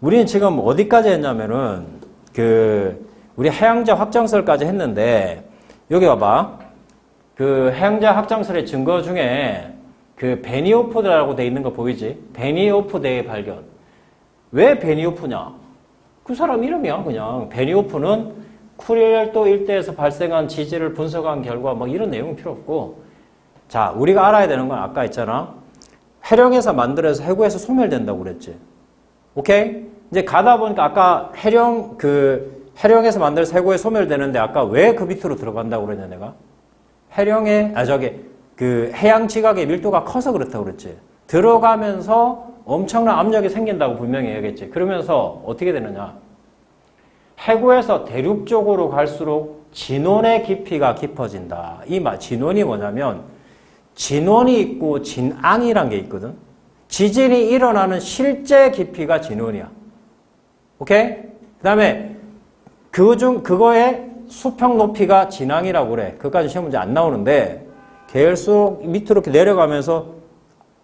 우리는 지금 어디까지 했냐면은 우리 해양자 확장설까지 했는데 여기 봐봐. 그 해양자 확장설의 증거 중에 그 베니오프드라고 돼 있는 거 보이지? 베니오프드의 발견. 왜 베니오프냐? 그 사람 이름이야 그냥. 베니오프는 쿠릴열도 일대에서 발생한 지질을 분석한 결과 뭐 이런 내용은 필요 없고, 자 우리가 알아야 되는 건 아까 있잖아. 해령에서 만들어서 해구에서 소멸된다고 그랬지. 오케이? 이제 가다 보니까 아까 해령에서 만들어서 해구에 소멸되는데 아까 왜 그 밑으로 들어간다고 그랬냐 내가? 해양 지각의 밀도가 커서 그렇다고 그랬지. 들어가면서 엄청난 압력이 생긴다고 분명히 얘기했지. 그러면서 어떻게 되느냐? 해구에서 대륙 쪽으로 갈수록 진원의 깊이가 깊어진다. 진원이 뭐냐면 진원이 있고 진앙이란 게 있거든. 지진이 일어나는 실제 깊이가 진원이야. 오케이? 그 다음에 그거의 수평 높이가 진앙이라고 그래. 그것까지 시험 문제 안 나오는데 계속 밑으로 이렇게 내려가면서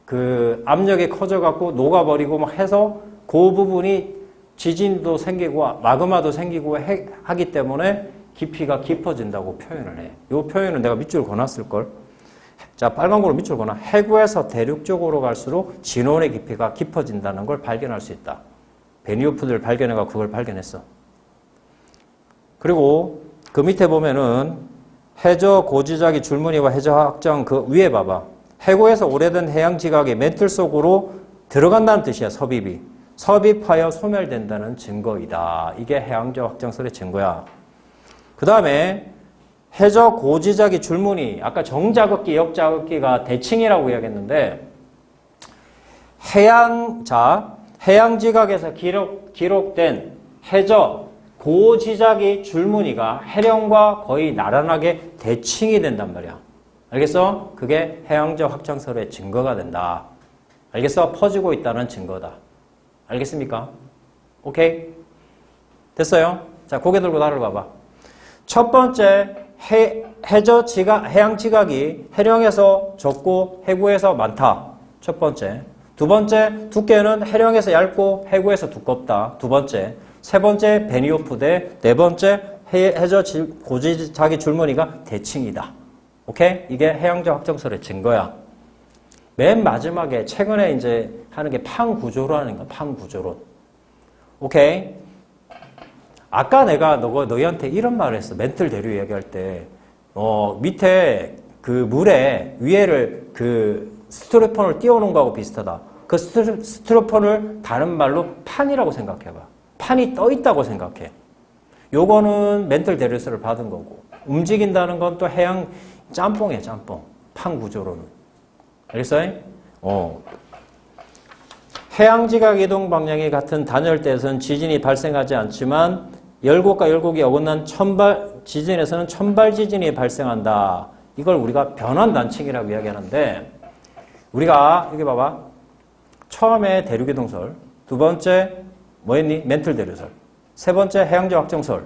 그 압력이 커져갖고 녹아버리고 막 해서 그 부분이 지진도 생기고 마그마도 생기고 하기 때문에 깊이가 깊어진다고 표현을 해. 이 표현은 내가 밑줄 그어놨을걸. 자, 빨간 거로 밑줄 그어놔. 해구에서 대륙 쪽으로 갈수록 진원의 깊이가 깊어진다는 걸 발견할 수 있다. 베니오프드를 발견해가지고 그걸 발견했어. 그리고 그 밑에 보면은 해저 고지작이 줄무늬와 해저 확장 그 위에 봐봐. 해구에서 오래된 해양 지각이 멘틀 속으로 들어간다는 뜻이야. 섭입하여 소멸된다는 증거이다. 이게 해양저 확장설의 증거야. 그 다음에 해저 고지작이 줄무늬, 아까 정자극기, 역자극기가 대칭이라고 이야기했는데 해양 지각에서 기록된 해저 고지작이 줄무늬가 해령과 거의 나란하게 대칭이 된단 말이야. 알겠어? 그게 해양저 확장설의 증거가 된다. 알겠어? 퍼지고 있다는 증거다. 알겠습니까? 오케이? 됐어요? 자, 고개 들고 나를 봐봐. 첫 번째, 해양 지각이 해령에서 적고 해구에서 많다. 첫 번째. 두 번째, 두께는 해령에서 얇고 해구에서 두껍다. 두 번째. 세 번째, 베니오프드. 네 번째, 해저 고지작이 줄무늬가 대칭이다. 오케이? 이게 해양저 확장설의 증거야. 맨 마지막에 최근에 이제 하는 게 팡구조론하는 거야. 팡구조론. 오케이? 아까 내가 너희한테 이런 말을 했어. 멘틀 대류 얘기할 때. 밑에 그 물에 위에를 그 스티로폼을 띄워놓은 거하고 비슷하다. 그 스티로폼을 다른 말로 판이라고 생각해봐. 판이 떠 있다고 생각해. 요거는 멘틀 대류설을 받은 거고. 움직인다는 건 또 해양 짬뽕이야, 짬뽕. 팡구조론은. 알겠어? 해양지각 이동 방향이 같은 단열대에서는 지진이 발생하지 않지만 열곡과 열곡이 어긋난 지진에서는 천발 지진이 발생한다. 이걸 우리가 변환단층이라고 이야기하는데 우리가 여기 봐봐. 처음에 대륙이동설, 두 번째 뭐였니? 멘틀 대류설, 세 번째 해양저 확정설.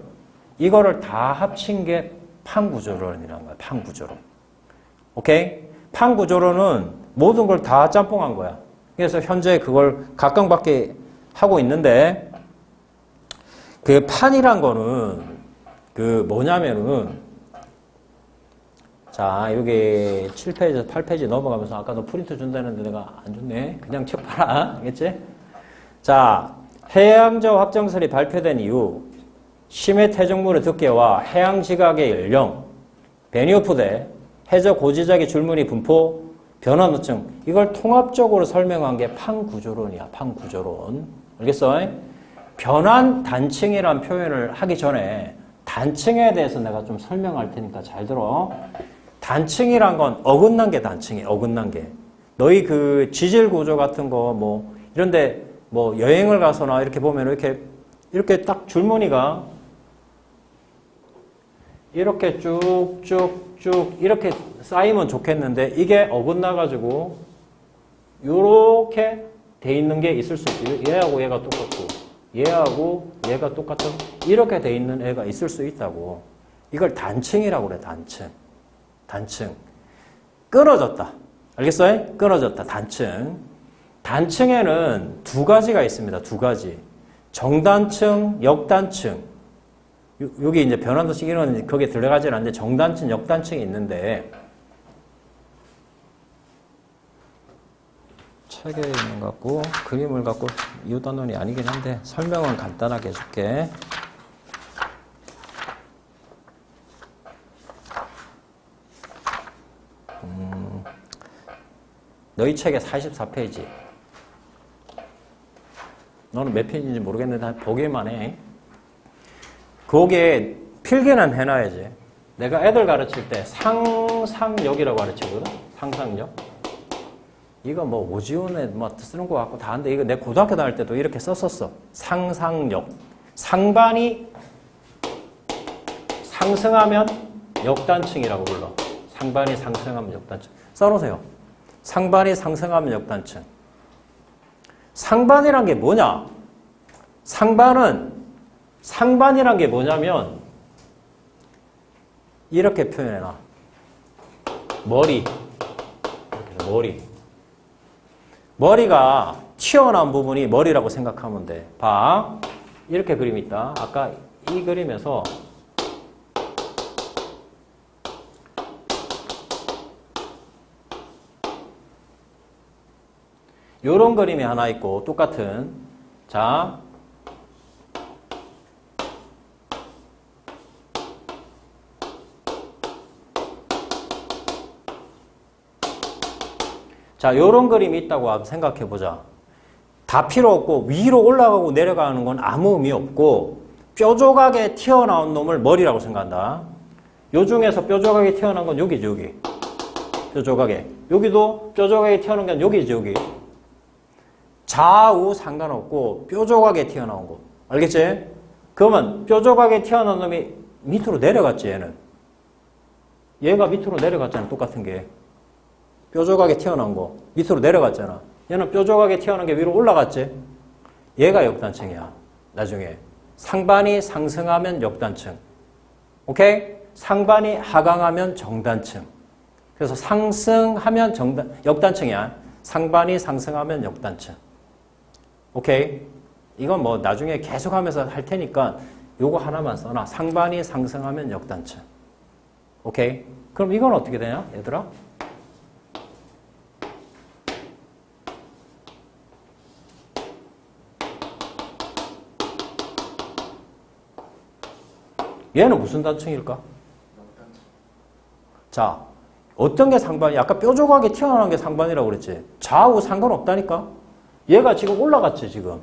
이거를 다 합친 게 팡구조론이라는 거야. 팡구조론. 오케이? 팡구조론은 모든 걸 다 짬뽕한 거야. 그래서 현재 그걸 각광받게 하고 있는데 그 판이란 거는 그 뭐냐면은 자 여기 7페이지에서 8페이지 넘어가면서 아까 너 프린트 준다는데 내가 안 줬네. 그냥 책 봐라. 알겠지? 자 해양저 확정설이 발표된 이후 심해 태적물의 두께와 해양 지각의 연령, 베니오프드, 해저 고지작의 줄무늬 분포, 변환 호증 이걸 통합적으로 설명한 게 팡구조론이야. 팡구조론. 알겠어? 변환 단층이란 표현을 하기 전에 단층에 대해서 내가 좀 설명할 테니까 잘 들어. 단층이란 건 어긋난 게 단층이야. 어긋난 게. 너희 그 지질 구조 같은 거 뭐 이런데 뭐 여행을 가서나 이렇게 보면 이렇게 딱 줄무늬가 이렇게 쭉쭉쭉 이렇게 쌓이면 좋겠는데 이게 어긋나가지고 요렇게 돼 있는 게 있을 수 있고 얘하고 얘가 똑같고 얘하고 얘가 똑같은 이렇게 돼 있는 애가 있을 수 있다고. 이걸 단층이라고 그래. 단층. 끊어졌다. 알겠어요? 끊어졌다. 단층. 단층에는 두 가지가 있습니다. 두 가지. 정단층, 역단층. 여기 이제 변환도식 이런 거기에 들어가지는 않는데 정단층, 역단층이 있는데 책에 있는 것 같고 그림을 갖고 이 단원이 아니긴 한데 설명은 간단하게 해줄게. 너희 책에 44페이지. 너는 몇 페이지인지 모르겠는데 보기만 해. 거기에 필기는 해놔야지. 내가 애들 가르칠 때 상상력이라고 가르치거든. 상상력. 이거 뭐 오지훈에 뭐 쓰는 거 같고 다 한데 이거 내 고등학교 다닐 때도 이렇게 썼었어. 상상력. 상반이 상승하면 역단층이라고 불러. 상반이 상승하면 역단층. 써놓으세요. 상반이 상승하면 역단층. 상반이란 게 뭐냐? 상반이란 게 뭐냐면 이렇게 표현해놔. 머리. 이렇게 머리. 머리가 튀어나온 부분이 머리라고 생각하면 돼. 봐. 이렇게 그림이 있다. 아까 이 그림에서 요런 그림이 하나 있고 똑같은. 자. 자, 요런 그림이 있다고 생각해 보자. 다 필요 없고 위로 올라가고 내려가는 건 아무 의미 없고 뾰족하게 튀어나온 놈을 머리라고 생각한다. 요 중에서 뾰족하게 튀어나온 건 여기지, 여기. 뾰족하게. 여기도 뾰족하게 튀어나온 건 여기지, 여기. 좌우 상관없고 뾰족하게 튀어나온 거. 알겠지? 그러면 뾰족하게 튀어나온 놈이 밑으로 내려갔지, 얘는. 얘가 밑으로 내려갔잖아, 똑같은 게. 뾰족하게 튀어나온 거. 밑으로 내려갔잖아. 얘는 뾰족하게 튀어나온 게 위로 올라갔지? 얘가 역단층이야, 나중에. 상반이 상승하면 역단층. 오케이? 상반이 하강하면 정단층. 그래서 상승하면 역단층이야. 상반이 상승하면 역단층. 오케이? 이건 뭐 나중에 계속 하면서 할 테니까 요거 하나만 써놔. 상반이 상승하면 역단층. 오케이? 그럼 이건 어떻게 되냐, 얘들아? 얘는 무슨 단층일까? 자, 어떤 게 상반이? 아까 뾰족하게 튀어나온 게 상반이라고 그랬지. 좌우 상관없다니까? 얘가 지금 올라갔지, 지금.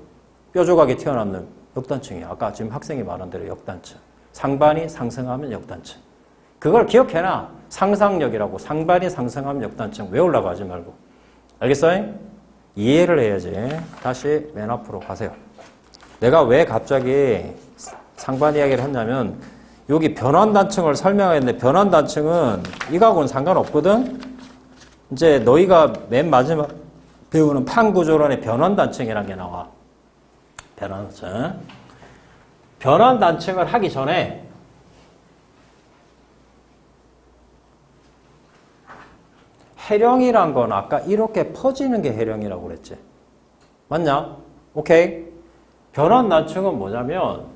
뾰족하게 튀어나온 역단층이야. 아까 지금 학생이 말한 대로 역단층. 상반이 상승하면 역단층. 그걸 기억해놔. 상상력이라고. 상반이 상승하면 역단층. 왜 올라가지 말고. 알겠어? 이해를 해야지. 다시 맨 앞으로 가세요. 내가 왜 갑자기 상반 이야기를 했냐면 여기 변환단층을 설명했는데 변환단층은 이거하고는 상관없거든. 이제 너희가 맨 마지막 배우는 판구조론의 변환단층이라는 게 나와. 변환단층. 변환단층을 하기 전에 해령이란 건 아까 이렇게 퍼지는 게 해령이라고 그랬지. 맞냐? 오케이? 변환단층은 뭐냐면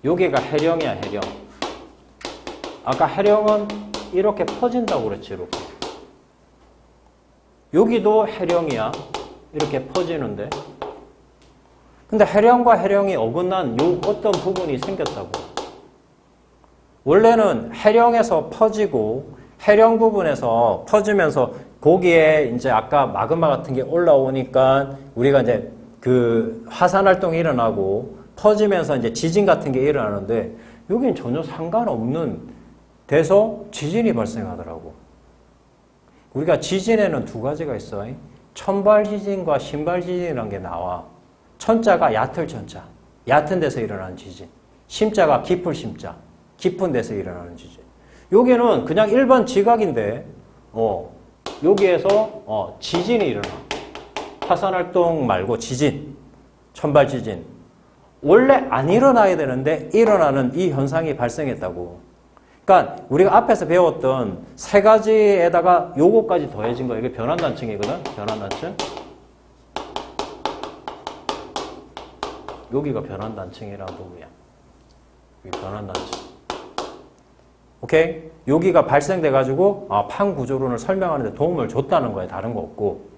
여기가 해령이야, 해령. 아까 해령은 이렇게 퍼진다고 그랬지, 이렇게. 여기도 해령이야. 이렇게 퍼지는데. 근데 해령과 해령이 어긋난 요 어떤 부분이 생겼다고. 원래는 해령에서 퍼지고 해령 부분에서 퍼지면서 거기에 이제 아까 마그마 같은 게 올라오니까 우리가 이제 그 화산 활동이 일어나고 퍼지면서 이제 지진 같은 게 일어나는데 여기는 전혀 상관없는 데서 지진이 발생하더라고. 우리가 지진에는 두 가지가 있어. 천발 지진과 신발 지진이라는 게 나와. 천자가 얕을 천자. 얕은 데서 일어나는 지진. 심자가 깊을 심자. 깊은 데서 일어나는 지진. 여기는 그냥 일반 지각인데 여기에서 지진이 일어나. 화산 활동 말고 지진. 천발 지진. 원래 안 일어나야 되는데 일어나는 이 현상이 발생했다고. 그러니까 우리가 앞에서 배웠던 세 가지에다가 요거까지 더해진 거. 이게 변환단층이거든. 변환단층. 여기가 변환단층이라는 부분이야. 여기 변환단층. 오케이? 여기가 발생돼가지고 판 구조론을 설명하는 데 도움을 줬다는 거야. 다른 거 없고.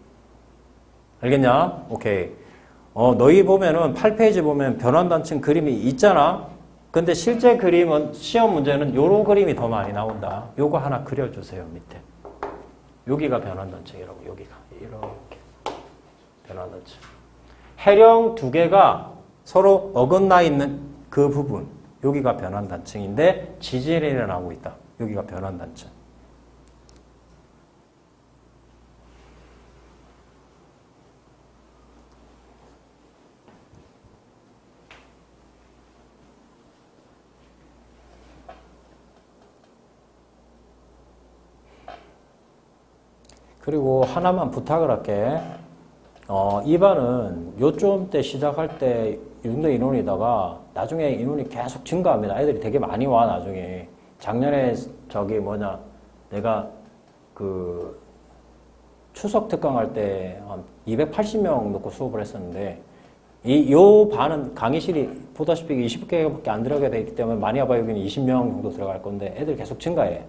알겠냐? 오케이. 너희 보면은 8페이지 보면 변환단층 그림이 있잖아. 근데 실제 그림은 시험 문제는 요런 그림이 더 많이 나온다. 요거 하나 그려주세요. 밑에. 여기가 변환단층이라고. 여기가 이렇게 변환단층. 해령 두 개가 서로 어긋나 있는 그 부분. 여기가 변환단층인데 지진이 일어나고 있다. 여기가 변환단층. 그리고 하나만 부탁을 할게. 2반은 요쯤 때 시작할 때 이 정도 인원이다가 나중에 인원이 계속 증가합니다. 애들이 되게 많이 와, 나중에. 작년에 내가 그 추석 특강 할 때 한 280명 놓고 수업을 했었는데 요 반은 강의실이 보다시피 20개밖에 안 들어가게 돼 있기 때문에 많이 와봐 여기는 20명 정도 들어갈 건데 애들이 계속 증가해.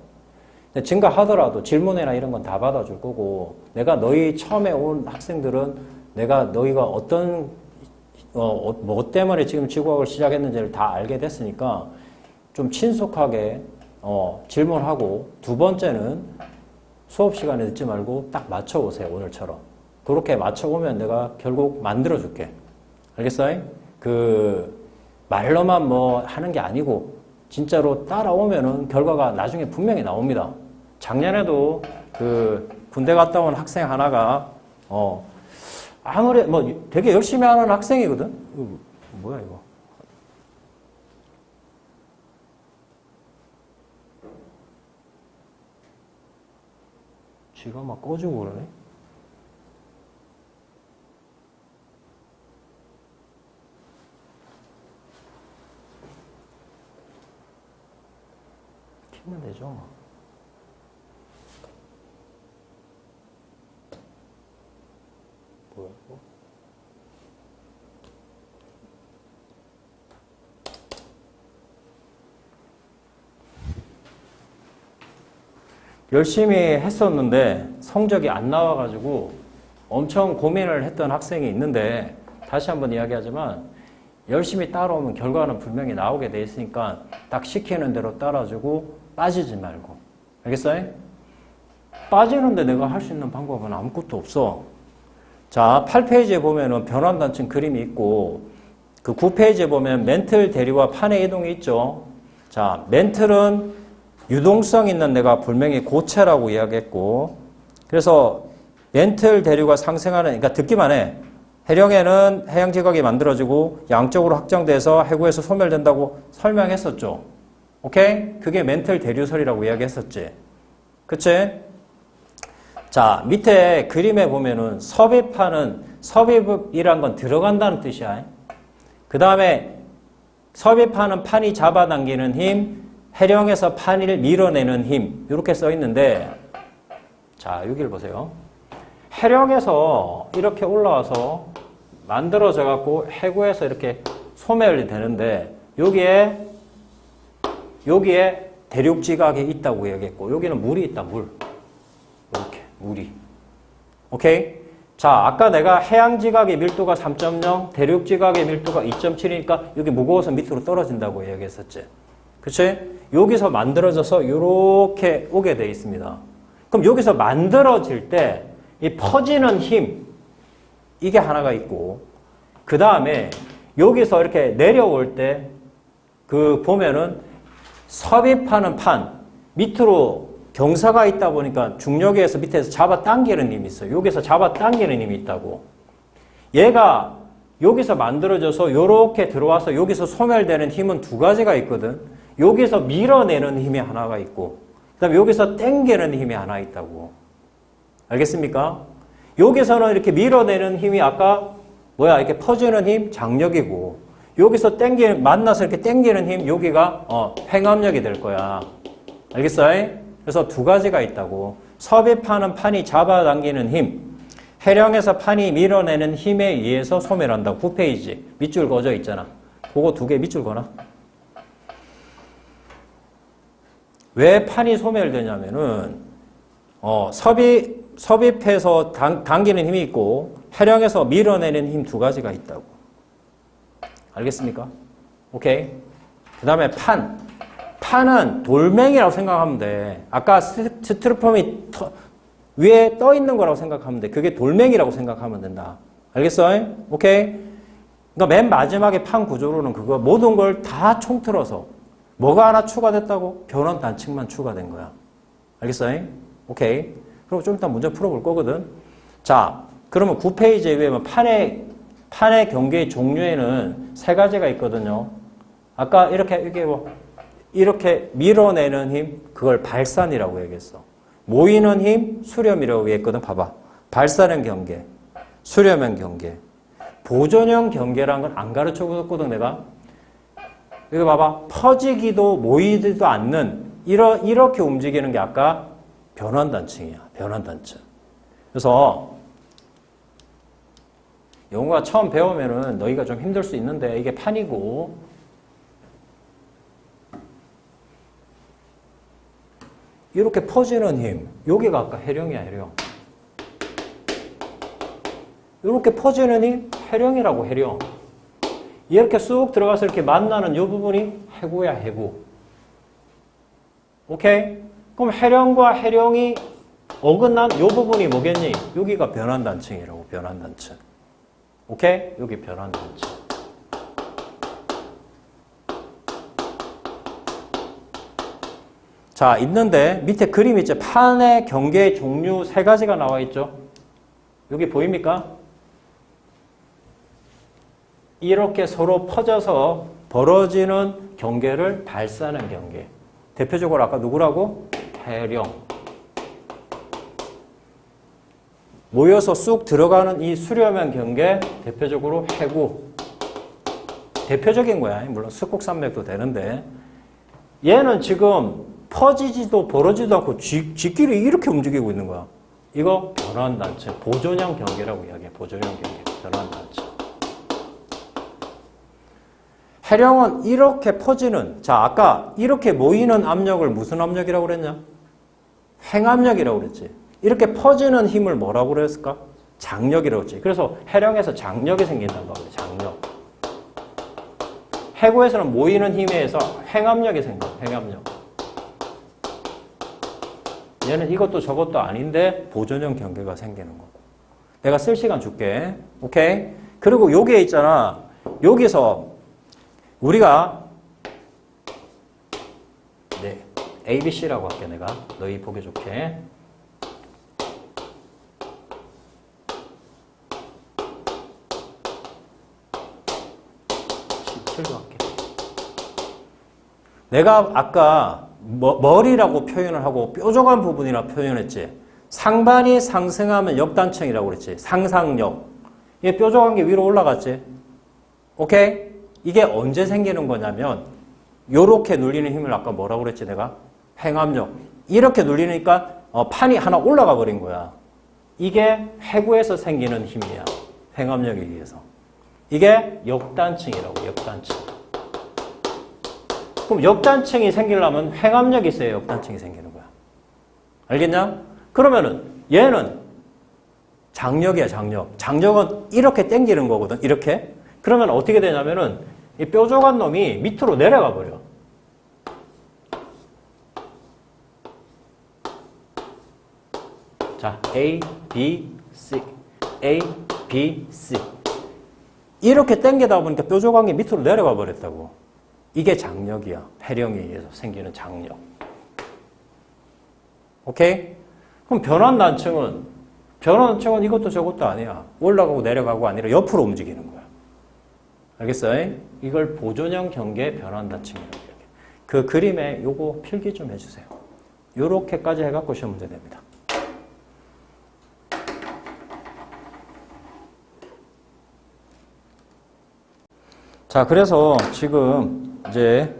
근데 증가하더라도 질문이나 이런 건 다 받아줄 거고 내가 너희 처음에 온 학생들은 내가 너희가 어떤 뭐 때문에 지금 지구학을 시작했는지를 다 알게 됐으니까 좀 친숙하게 질문하고 두 번째는 수업 시간에 늦지 말고 딱 맞춰오세요. 오늘처럼. 그렇게 맞춰오면 내가 결국 만들어줄게. 알겠어요? 말로만 뭐 하는 게 아니고 진짜로 따라오면은 결과가 나중에 분명히 나옵니다. 작년에도 군대 갔다 온 학생 하나가 되게 열심히 하는 학생이거든. 뭐야 이거? 지가 막 꺼지고 그러네. 키면 되죠. 뭐야 이거? 열심히 했었는데 성적이 안 나와가지고 엄청 고민을 했던 학생이 있는데 다시 한번 이야기하지만 열심히 따라오면 결과는 분명히 나오게 돼 있으니까 딱 시키는 대로 따라주고 빠지지 말고. 알겠어요? 빠지는데 내가 할 수 있는 방법은 아무것도 없어. 자, 8페이지에 보면은 변환단층 그림이 있고 그 9페이지에 보면 멘틀 대류와 판의 이동이 있죠. 자, 멘틀은 유동성 있는 내가 분명히 고체라고 이야기했고 그래서 멘틀 대류가 상승하는 그러니까 듣기만 해. 해령에는 해양 지각이 만들어지고 양적으로 확장돼서 해구에서 소멸된다고 설명했었죠. 오케이? 그게 멘틀 대류설이라고 이야기했었지. 그치? 자, 밑에 그림에 보면은 섭입이란 건 들어간다는 뜻이야. 그 다음에 섭입하는 판이 잡아당기는 힘, 해령에서 판을 밀어내는 힘 이렇게 써 있는데 자, 여기를 보세요. 해령에서 이렇게 올라와서 만들어져 갖고 해구에서 이렇게 소멸이 되는데 여기에 대륙지각이 있다고 얘기했고 여기는 물이 있다. 물. 이렇게 물이. 오케이? 자, 아까 내가 해양지각의 밀도가 3.0 대륙지각의 밀도가 2.7이니까 여기 무거워서 밑으로 떨어진다고 얘기했었지. 그치? 여기서 만들어져서 이렇게 오게 돼 있습니다. 그럼 여기서 만들어질 때 이 퍼지는 힘 이게 하나가 있고 그 다음에 여기서 이렇게 내려올 때 보면은 섭입하는 판 밑으로 경사가 있다 보니까 중력에 의해서 밑에서 잡아당기는 힘이 있어요. 여기서 잡아당기는 힘이 있다고. 얘가 여기서 만들어져서 이렇게 들어와서 여기서 소멸되는 힘은 두 가지가 있거든. 여기서 밀어내는 힘이 하나가 있고 그 다음에 여기서 당기는 힘이 하나 있다고. 알겠습니까? 여기서는 이렇게 밀어내는 힘이 아까 이렇게 퍼지는 힘 장력이고 여기서 만나서 이렇게 당기는 힘 여기가 횡압력이 될 거야. 알겠어요? 그래서 두 가지가 있다고. 섭입하는 판이 잡아당기는 힘, 해령에서 판이 밀어내는 힘에 의해서 소멸한다. 9페이지. 밑줄 그어져 있잖아. 그거 두 개 밑줄 그어놔. 왜 판이 소멸되냐면은, 섭입해서 당기는 힘이 있고, 해령에서 밀어내는 힘 두 가지가 있다고. 알겠습니까? 오케이. 그 다음에 판은 돌멩이라고 생각하면 돼. 아까 스티로폼이 위에 떠 있는 거라고 생각하면 돼. 그게 돌멩이라고 생각하면 된다. 알겠어? 오케이? 그러니까 맨 마지막에 판 구조로는 그거 모든 걸 다 총틀어서 뭐가 하나 추가됐다고? 변원 단층만 추가된 거야. 알겠어? 오케이? 그럼 좀 이따 문제 풀어볼 거거든. 자, 그러면 9페이지에 보면 판의 경계의 종류에는 세 가지가 있거든요. 아까 이렇게 밀어내는 힘, 그걸 발산이라고 얘기했어. 모이는 힘, 수렴이라고 얘기했거든. 봐봐. 발산형 경계, 수렴형 경계. 보존형 경계라는 건 안 가르쳐 줬거든, 내가. 이거 봐봐. 퍼지기도 모이지도 않는, 이렇게 움직이는 게 아까 변환단층이야. 변환단층. 그래서, 영어가 처음 배우면은 너희가 좀 힘들 수 있는데, 이게 판이고, 이렇게 퍼지는 힘, 여기가 아까 해령이야, 해령. 이렇게 퍼지는 힘, 해령이라고, 해령. 이렇게 쑥 들어가서 이렇게 만나는 이 부분이 해구야, 해구. 오케이? 그럼 해령과 해령이 어긋난 이 부분이 뭐겠니? 여기가 변환단층이라고, 변환단층. 오케이? 여기 변환단층. 자, 있는데 밑에 그림 있죠? 판의 경계 종류 세 가지가 나와 있죠? 여기 보입니까? 이렇게 서로 퍼져서 벌어지는 경계를 발산하는 경계. 대표적으로 아까 누구라고? 해령. 모여서 쑥 들어가는 이 수렴형 경계, 대표적으로 해구. 대표적인 거야. 물론 습곡산맥도 되는데. 얘는 지금 퍼지지도 벌어지도 않고 쥐끼리 이렇게 움직이고 있는 거야. 이거 변환단층, 보존형 경계라고 이야기해. 보존형 경계, 변환단층. 해령은 이렇게 퍼지는, 자, 아까 이렇게 모이는 압력을 무슨 압력이라고 그랬냐? 행압력이라고 그랬지. 이렇게 퍼지는 힘을 뭐라고 그랬을까? 장력이라고 했지. 그래서 해령에서 장력이 생긴다는 거거든, 장력. 해구에서는 모이는 힘에 의해서 행압력이 생겨, 행압력. 얘는 이것도 저것도 아닌데 보존형 경계가 생기는 거고. 내가 쓸 시간 줄게. 오케이? 그리고 여기에 있잖아. 여기서 우리가 ABC라고 할게 내가. 너희 보기 좋게. 할게. 내가 아까 머리라고 표현을 하고 뾰족한 부분이라고 표현했지. 상반이 상승하면 역단층이라고 그랬지. 상상력. 이게 뾰족한 게 위로 올라갔지. 오케이? 이게 언제 생기는 거냐면 요렇게 눌리는 힘을 아까 뭐라고 그랬지 내가? 행압력. 이렇게 눌리니까 판이 하나 올라가 버린 거야. 이게 해구에서 생기는 힘이야. 행압력에 의해서. 이게 역단층이라고, 역단층. 그럼 역단층이 생기려면 행압력이 있어야 역단층이 생기는 거야. 알겠냐? 그러면은 얘는 장력이야, 장력. 장력은 이렇게 당기는 거거든, 이렇게. 그러면 어떻게 되냐면은 이 뾰족한 놈이 밑으로 내려가 버려. 자, A, B, C. A, B, C. 이렇게 당기다 보니까 뾰족한 게 밑으로 내려가 버렸다고. 이게 장력이야. 해령에 의해서 생기는 장력. 오케이? 그럼 변환단층은 이것도 저것도 아니야. 올라가고 내려가고 아니라 옆으로 움직이는 거야. 알겠어? 이걸 보존형 경계 변환단층이라고 얘기해. 그 그림에 요거 필기 좀 해주세요. 요렇게까지 해갖고 시험 문제 됩니다. 자, 그래서 지금 이제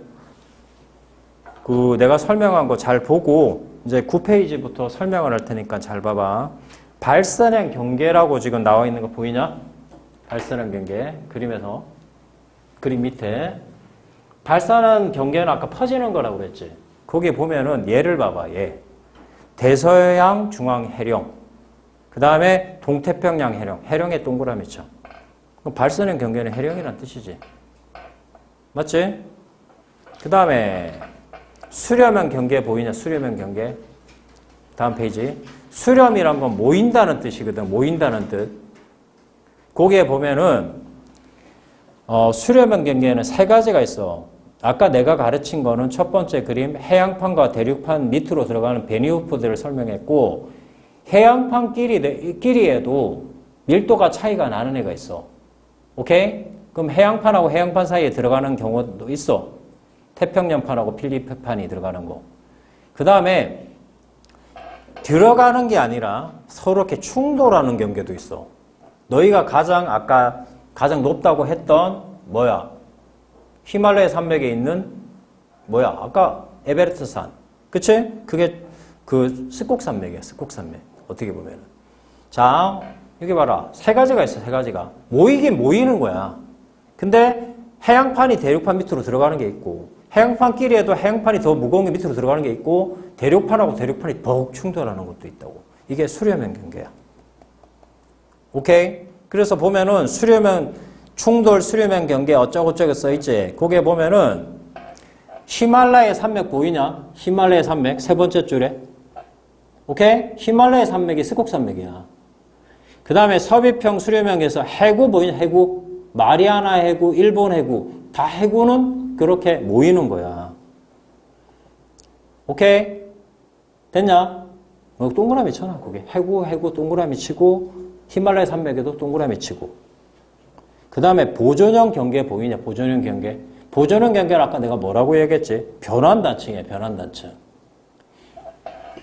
내가 설명한 거 잘 보고 이제 9페이지부터 설명을 할 테니까 잘 봐봐. 발산형 경계라고 지금 나와 있는 거 보이냐? 발산형 경계. 그림에서. 그림 밑에. 발산형 경계는 아까 퍼지는 거라고 그랬지. 거기 보면은 얘를 봐봐. 얘. 대서양 중앙 해령. 그 다음에 동태평양 해령. 해령에 동그라미 쳐. 발산형 경계는 해령이란 뜻이지. 맞지? 그 다음에 수렴형 경계 보이냐? 수렴형 경계. 다음 페이지. 수렴이란 건 모인다는 뜻이거든. 모인다는 뜻. 거기에 보면은 수렴형 경계에는 세 가지가 있어. 아까 내가 가르친 거는 첫 번째 그림 해양판과 대륙판 밑으로 들어가는 베니우프들을 설명했고 해양판 끼리에도 밀도가 차이가 나는 애가 있어. 오케이? 그럼 해양판하고 해양판 사이에 들어가는 경우도 있어. 태평양판하고 필리핀판이 들어가는 거. 그 다음에 들어가는 게 아니라 서로 이렇게 충돌하는 경계도 있어. 너희가 아까 가장 높다고 했던 뭐야? 히말라야 산맥에 있는 뭐야? 아까 에베레스트산. 그치? 그게 그 스콕산맥이야. 스콕산맥. 어떻게 보면은. 자, 여기 봐라. 세 가지가 있어. 세 가지가. 모이긴 모이는 거야. 근데 해양판이 대륙판 밑으로 들어가는 게 있고 해양판끼리에도 해양판이 더 무거운 게 밑으로 들어가는 게 있고 대륙판하고 대륙판이 더욱 충돌하는 것도 있다고. 이게 수렴형 경계야. 오케이? 그래서 보면은 충돌 수렴형 경계 어쩌고저쩌고 써있지. 거기에 보면은 히말라야 산맥 보이냐? 히말라야 산맥 세 번째 줄에. 오케이? 히말라야 산맥이 스콕산맥이야. 그 다음에 서비평 수렴형에서 해구 보이냐? 해구. 마리아나 해구, 일본 해구. 다 해구는 그렇게 모이는 거야. 오케이? 됐냐? 동그라미 쳐놔, 그게. 해구 동그라미 치고, 히말라야 산맥에도 동그라미 치고. 그 다음에 보존형 경계 보이냐? 보존형 경계. 보존형 경계는 아까 내가 뭐라고 얘기했지? 변환단층이야, 변환단층.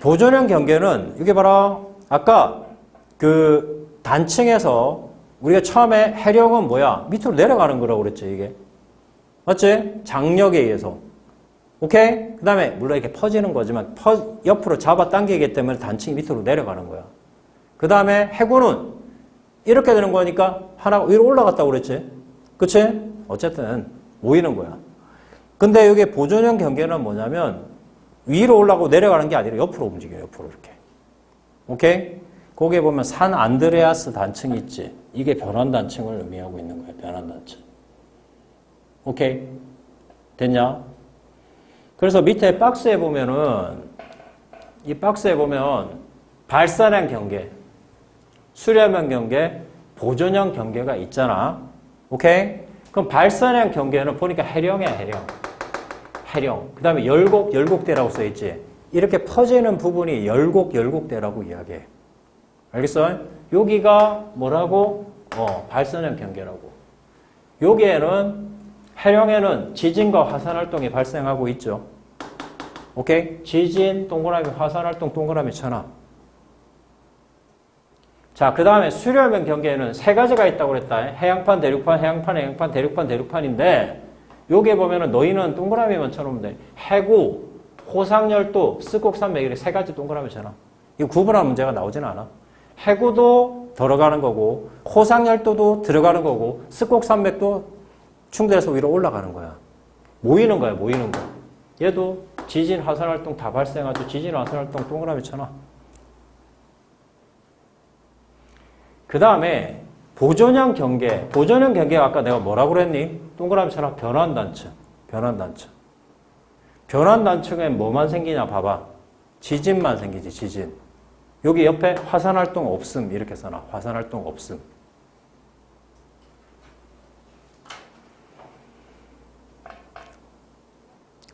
보존형 경계는, 이게 봐라. 아까 그 단층에서 우리가 처음에 해령은 뭐야? 밑으로 내려가는 거라고 그랬지, 이게. 맞지? 장력에 의해서. 오케이? 그 다음에 물론 이렇게 퍼지는 거지만 옆으로 잡아당기기 때문에 단층이 밑으로 내려가는 거야. 그 다음에 해구는 이렇게 되는 거니까 하나가 위로 올라갔다고 그랬지. 그치? 어쨌든 모이는 거야. 근데 여기 보존형 경계는 뭐냐면 위로 올라가고 내려가는 게 아니라 옆으로 움직여요. 옆으로 이렇게. 오케이? 거기에 보면 산 안드레아스 단층이 있지. 이게 변환단층을 의미하고 있는 거예요. 변환단층. 오케이? 됐냐? 그래서 밑에 박스에 보면은 이 박스에 보면 발산형 경계, 수렴형 경계, 보존형 경계가 있잖아. 오케이? 그럼 발산형 경계는 보니까 해령이야, 해령. 해령. 그 다음에 열곡대라고 써있지. 이렇게 퍼지는 부분이 열곡대라고 이야기해. 알겠어? 여기가 뭐라고? 발산형 경계라고. 여기에는 해령에는 지진과 화산활동이 발생하고 있죠. 오케이? 지진, 동그라미, 화산활동, 동그라미 쳐놔. 자, 그 다음에 수렴형 경계에는 세 가지가 있다고 그랬다. 해양판, 대륙판, 해양판, 해양판, 대륙판, 대륙판인데 여기에 보면은 너희는 동그라미만 쳐놓으면 돼. 해구, 호상열도, 스콕산맥 이렇게 세 가지 동그라미 쳐놔. 이거 구분할 문제가 나오진 않아. 해구도 들어가는 거고 호상열도도 들어가는 거고 스콕산맥도 충돌해서 위로 올라가는 거야. 모이는 거야. 모이는 거. 얘도 지진, 화산활동 다 발생하죠. 지진, 화산활동 동그라미 쳐놔. 그 다음에 보존형 경계. 보존형 경계가 아까 내가 뭐라고 그랬니? 동그라미 쳐놔. 변환단층. 변환단층. 변환단층에 뭐만 생기냐 봐봐. 지진만 생기지. 지진. 여기 옆에 화산활동 없음 이렇게 써놔. 화산활동 없음.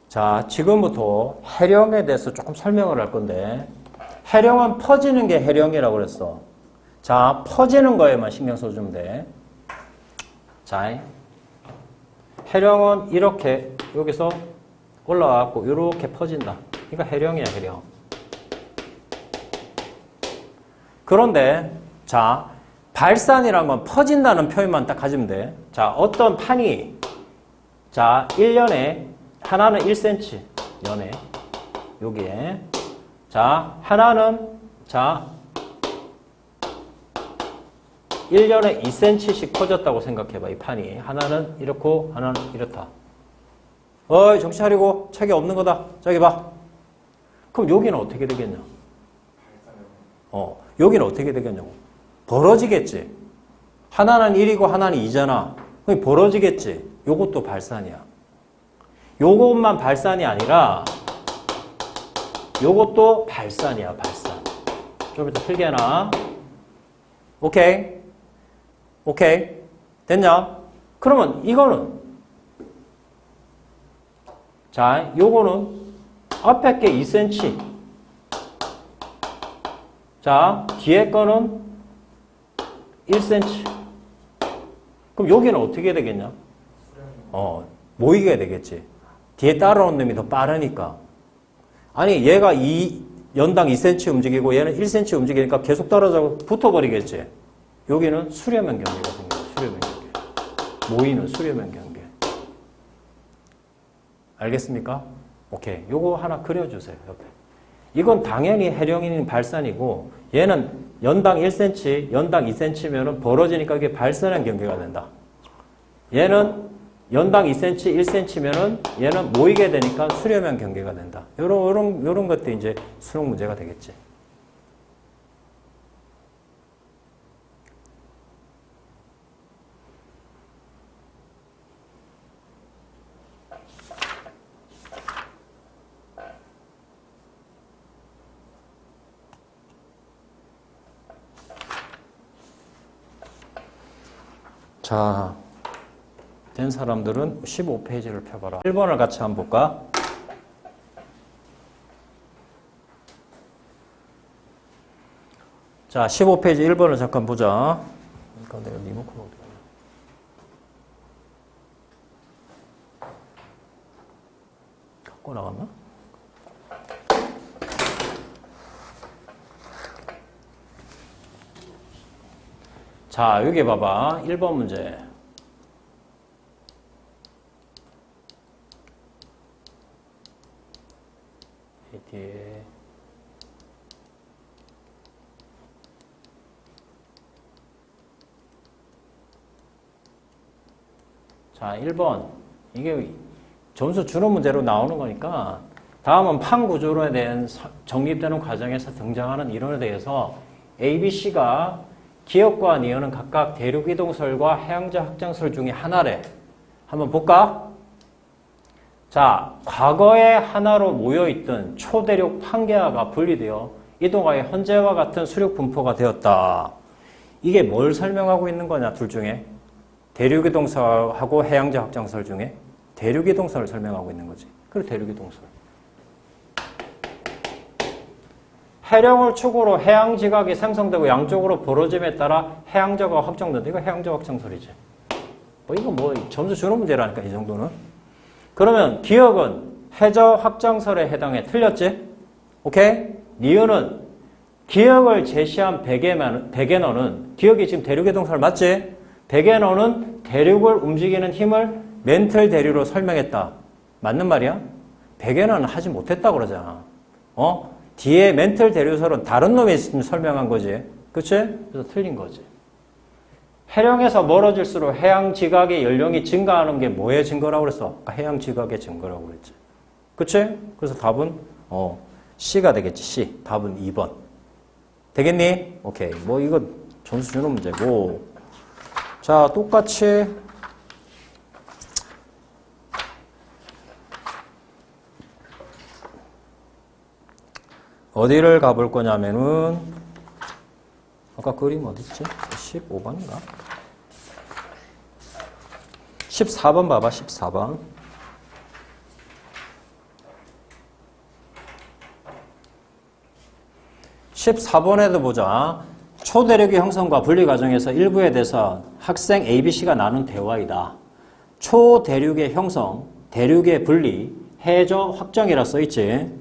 자, 지금부터 해령에 대해서 조금 설명을 할 건데 해령은 퍼지는 게 해령이라고 그랬어. 자, 퍼지는 거에만 신경 써주면 돼. 자, 해령은 이렇게 여기서 올라와갖고 이렇게 퍼진다. 그러니까 해령이야, 해령. 그런데 자, 발산이란 건 퍼진다는 표현만 딱 가지면 돼. 자, 어떤 판이 자, 1년에 하나는 1cm 연에 여기에 자, 하나는 자 1년에 2cm씩 커졌다고 생각해봐, 이 판이. 하나는 이렇고, 하나는 이렇다. 어이, 정신 차리고, 책이 없는 거다. 저기 봐. 그럼 여기는 어떻게 되겠냐? 여기는 어떻게 되겠냐고. 벌어지겠지. 하나는 1이고, 하나는 2잖아. 그럼 벌어지겠지. 요것도 발산이야. 요것만 발산이 아니라, 요것도 발산이야, 발산. 좀 이따 필기 해놔. 오케이. 오케이. 됐냐? 그러면 이거는, 자, 요거는 앞에 게 2cm. 자, 뒤에 거는 1cm. 그럼 여기는 어떻게 되겠냐? 모이게 되겠지. 뒤에 따라오는 놈이 더 빠르니까. 아니, 얘가 연당 2cm 움직이고 얘는 1cm 움직이니까 계속 떨어져 붙어버리겠지. 여기는 수렴형 경계가 생겨요. 수렴형 경계. 모이는 수렴형 경계. 알겠습니까? 오케이. 요거 하나 그려주세요. 옆에. 이건 당연히 해령인 발산이고 얘는 연당 1cm, 연당 2cm면 벌어지니까 이게 발산형 경계가 된다. 얘는 연당 2cm, 1cm면은 얘는 모이게 되니까 수렴형 경계가 된다. 요런 것도 이제 수능 문제가 되겠지. 자, 된 사람들은 15페이지를 펴봐라. 1번을 같이 한번 볼까? 자, 15페이지 1번을 잠깐 보자. 그러니까 내가 리모컨을 어떻게 하냐? 갖고 나갔나? 자, 여기 봐봐. 1번 문제. 뒤에. 자, 1번. 이게 점수 주는 문제로 나오는 거니까 다음은 판 구조론에 대한 정립되는 과정에서 등장하는 이론에 대해서 A, B, C가 기역과 니은은 각각 대륙이동설과 해양자 확장설 중에 하나래. 한번 볼까? 자, 과거에 하나로 모여있던 초대륙 판계하가 분리되어 이동하여 현재와 같은 수륙 분포가 되었다. 이게 뭘 설명하고 있는 거냐, 둘 중에? 대륙이동설하고 해양자 확장설 중에? 대륙이동설을 설명하고 있는 거지. 그리고 대륙이동설. 해령을 축으로 해양지각이 생성되고 양쪽으로 벌어짐에 따라 해양저가 확정된다. 이거 해양저 확장설이지. 이거 점수 주는 문제라니까, 이 정도는. 그러면 기역은 해저 확장설에 해당해. 틀렸지? 오케이? 니은은 기역을 제시한 백에너는 기역이 지금 대륙이동설 맞지? 백에너는 대륙을 움직이는 힘을 멘틀 대류로 설명했다. 맞는 말이야? 백에너는 하지 못했다 그러잖아. 뒤에 멘틀 대류설은 다른 놈이 있으면 설명한 거지. 그치? 그래서 틀린 거지. 해령에서 멀어질수록 해양 지각의 연령이 증가하는 게 뭐의 증거라고 그랬어? 아까 해양 지각의 증거라고 그랬지. 그치? 그래서 답은 C가 되겠지. C. 답은 2번. 되겠니? 오케이. 이거 점수 주는 문제고. 자, 똑같이 어디를 가볼 거냐면은 아까 그림 어딨지? 15번인가? 14번 봐봐. 14번. 14번에도 보자. 초대륙의 형성과 분리 과정에서 일부에 대해서 학생 ABC가 나눈 대화이다. 초대륙의 형성, 대륙의 분리, 해저 확정이라 써있지.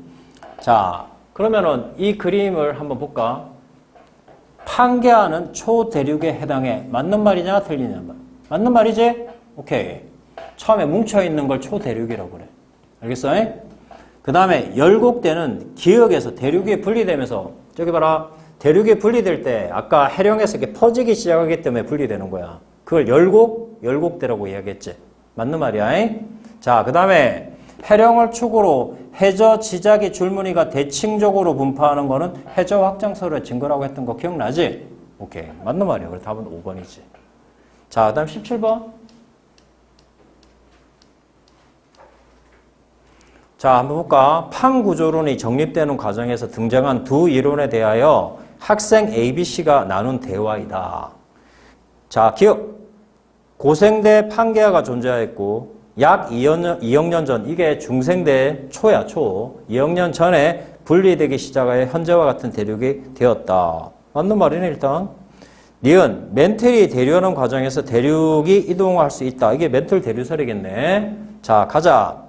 자, 그러면은 이 그림을 한번 볼까? 판계하는 초대륙에 해당해. 맞는 말이냐 틀리냐? 맞는 말이지? 오케이. 처음에 뭉쳐있는 걸 초대륙이라고 그래. 알겠어? 그 다음에 열곡되는 기역에서 대륙이 분리되면서 저기 봐라. 대륙이 분리될 때 아까 해령에서 이렇게 퍼지기 시작하기 때문에 분리되는 거야. 그걸 열곡대라고 이야기했지. 맞는 말이야. 자, 그 다음에 해령을 축으로 해저 지자기 줄무늬가 대칭적으로 분포하는 거는 해저 확장설의 증거라고 했던 거 기억나지? 오케이. 맞는 말이야. 그래서 답은 5번이지. 자, 그 다음 17번. 자, 한번 볼까? 판구조론이 정립되는 과정에서 등장한 두 이론에 대하여 학생 ABC가 나눈 대화이다. 자, 기억. 고생대 판계화가 존재하였고 약 2억 년 전, 이게 중생대 초야, 초. 2억 년 전에 분리되기 시작하여 현재와 같은 대륙이 되었다. 맞는 말이네, 일단. 니은, 멘틀이 대류하는 과정에서 대륙이 이동할 수 있다. 이게 멘틀 대류설이겠네. 자, 가자.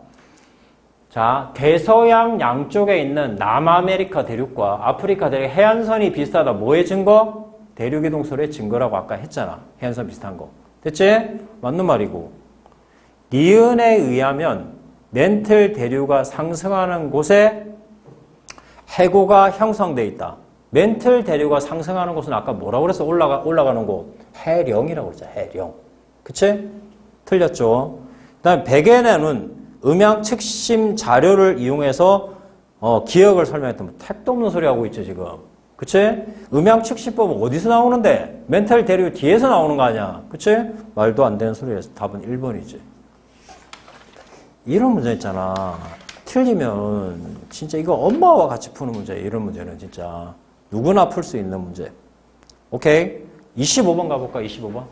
자, 대서양 양쪽에 있는 남아메리카 대륙과 아프리카 대륙 해안선이 비슷하다. 뭐의 증거? 대륙이동설의 증거라고 아까 했잖아. 해안선 비슷한 거. 됐지? 맞는 말이고. 니은에 의하면 멘틀 대류가 상승하는 곳에 해고가 형성돼 있다. 멘틀 대류가 상승하는 곳은 아까 뭐라고 그랬어? 올라가는 곳. 해령이라고 그랬죠. 해령. 그치? 틀렸죠? 그 다음에 백엔에는 음양 측심 자료를 이용해서 기억을 설명했던 택도 없는 소리 하고 있죠, 지금. 그치? 음양 측심법은 어디서 나오는데? 멘탈 대류 뒤에서 나오는 거 아니야. 그치? 말도 안 되는 소리에서 답은 1번이지. 이런 문제 있잖아. 틀리면 진짜 이거 엄마와 같이 푸는 문제. 이런 문제는 진짜 누구나 풀 수 있는 문제. 오케이? 25번 가볼까? 25번.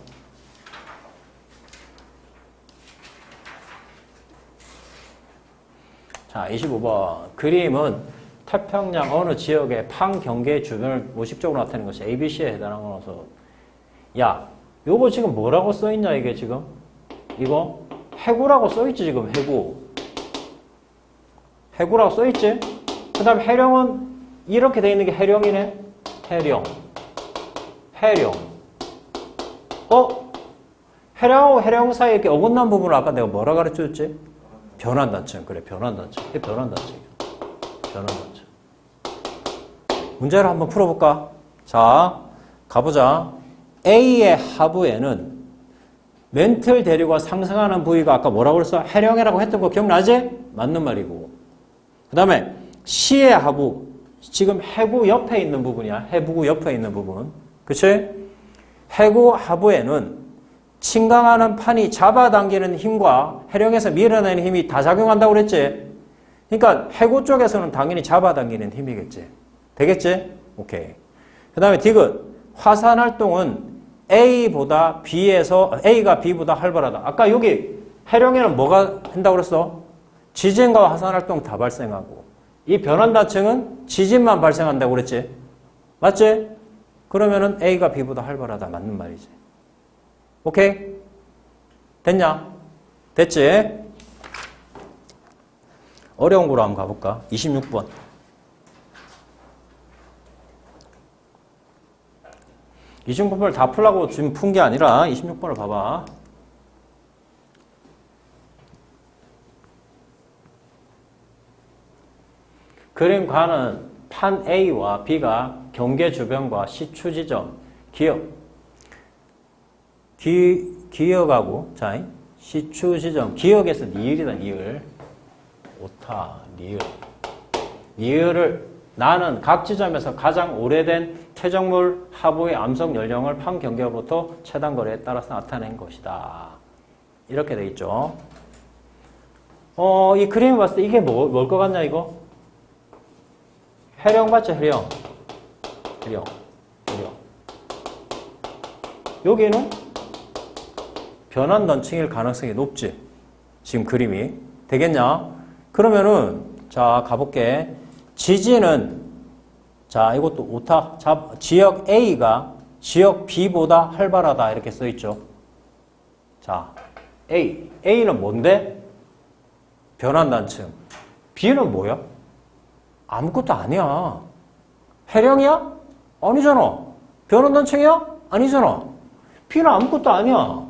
자, 25번. 그림은 태평양 어느 지역의 판경계 주변을 모식적으로 나타내는 것이 ABC에 해당하는 거라서. 야, 요거 지금 뭐라고 써있냐, 이게 지금? 이거? 해구라고 써있지, 지금, 해구. 해구라고 써있지? 그 다음에 해령은 이렇게 돼 있는 게 해령이네? 해령. 해령. 해령하고 해령 사이에 이렇게 어긋난 부분을 아까 내가 뭐라 가르쳐줬지? 변환단층. 그래, 변환단층. 이게 변환단층이야. 변환단층. 문제를 한번 풀어볼까? 자, 가보자. A의 하부에는 멘틀 대류가 상승하는 부위가 아까 뭐라고 그랬어? 해령이라고 했던 거 기억나지? 맞는 말이고. 그 다음에 C의 하부. 지금 해구 옆에 있는 부분이야. 해부구 옆에 있는 부분. 그치? 해구 하부에는 침강하는 판이 잡아당기는 힘과 해령에서 밀어내는 힘이 다 작용한다고 그랬지? 그러니까 해구 쪽에서는 당연히 잡아당기는 힘이겠지. 되겠지? 오케이. 그 다음에 디귿. 화산 활동은 A가 B보다 활발하다. 아까 여기 해령에는 뭐가 한다고 그랬어? 지진과 화산 활동 다 발생하고 이 변환단층은 지진만 발생한다고 그랬지? 맞지? 그러면은 A가 B보다 활발하다. 맞는 말이지. 오케이? 됐냐? 됐지? 어려운 거로 한번 가볼까? 26번. 이 26번을 다 풀라고 지금 푼 게 아니라 26번을 봐봐. 그림과는 판 A와 B가 경계 주변과 시추 지점, 기역하고, 자, 시추 지점, 기역에서 니을이다, 니을. 오타, 니을. 니을을 나는 각 지점에서 가장 오래된 퇴적물 하부의 암석 연령을 판 경계로부터 최단 거리에 따라서 나타낸 것이다. 이렇게 돼 있죠. 이 그림을 봤을 때 이게 뭘 것 같냐, 이거? 해령 맞죠, 해령? 해령. 여기는 변환단층일 가능성이 높지. 지금 그림이. 되겠냐? 그러면은, 자, 가볼게. 지진은, 자, 이것도 오타. 지역 A가 지역 B보다 활발하다. 이렇게 써있죠. 자, A는 뭔데? 변환단층. B는 뭐야? 아무것도 아니야. 해령이야? 아니잖아. 변환단층이야? 아니잖아. B는 아무것도 아니야.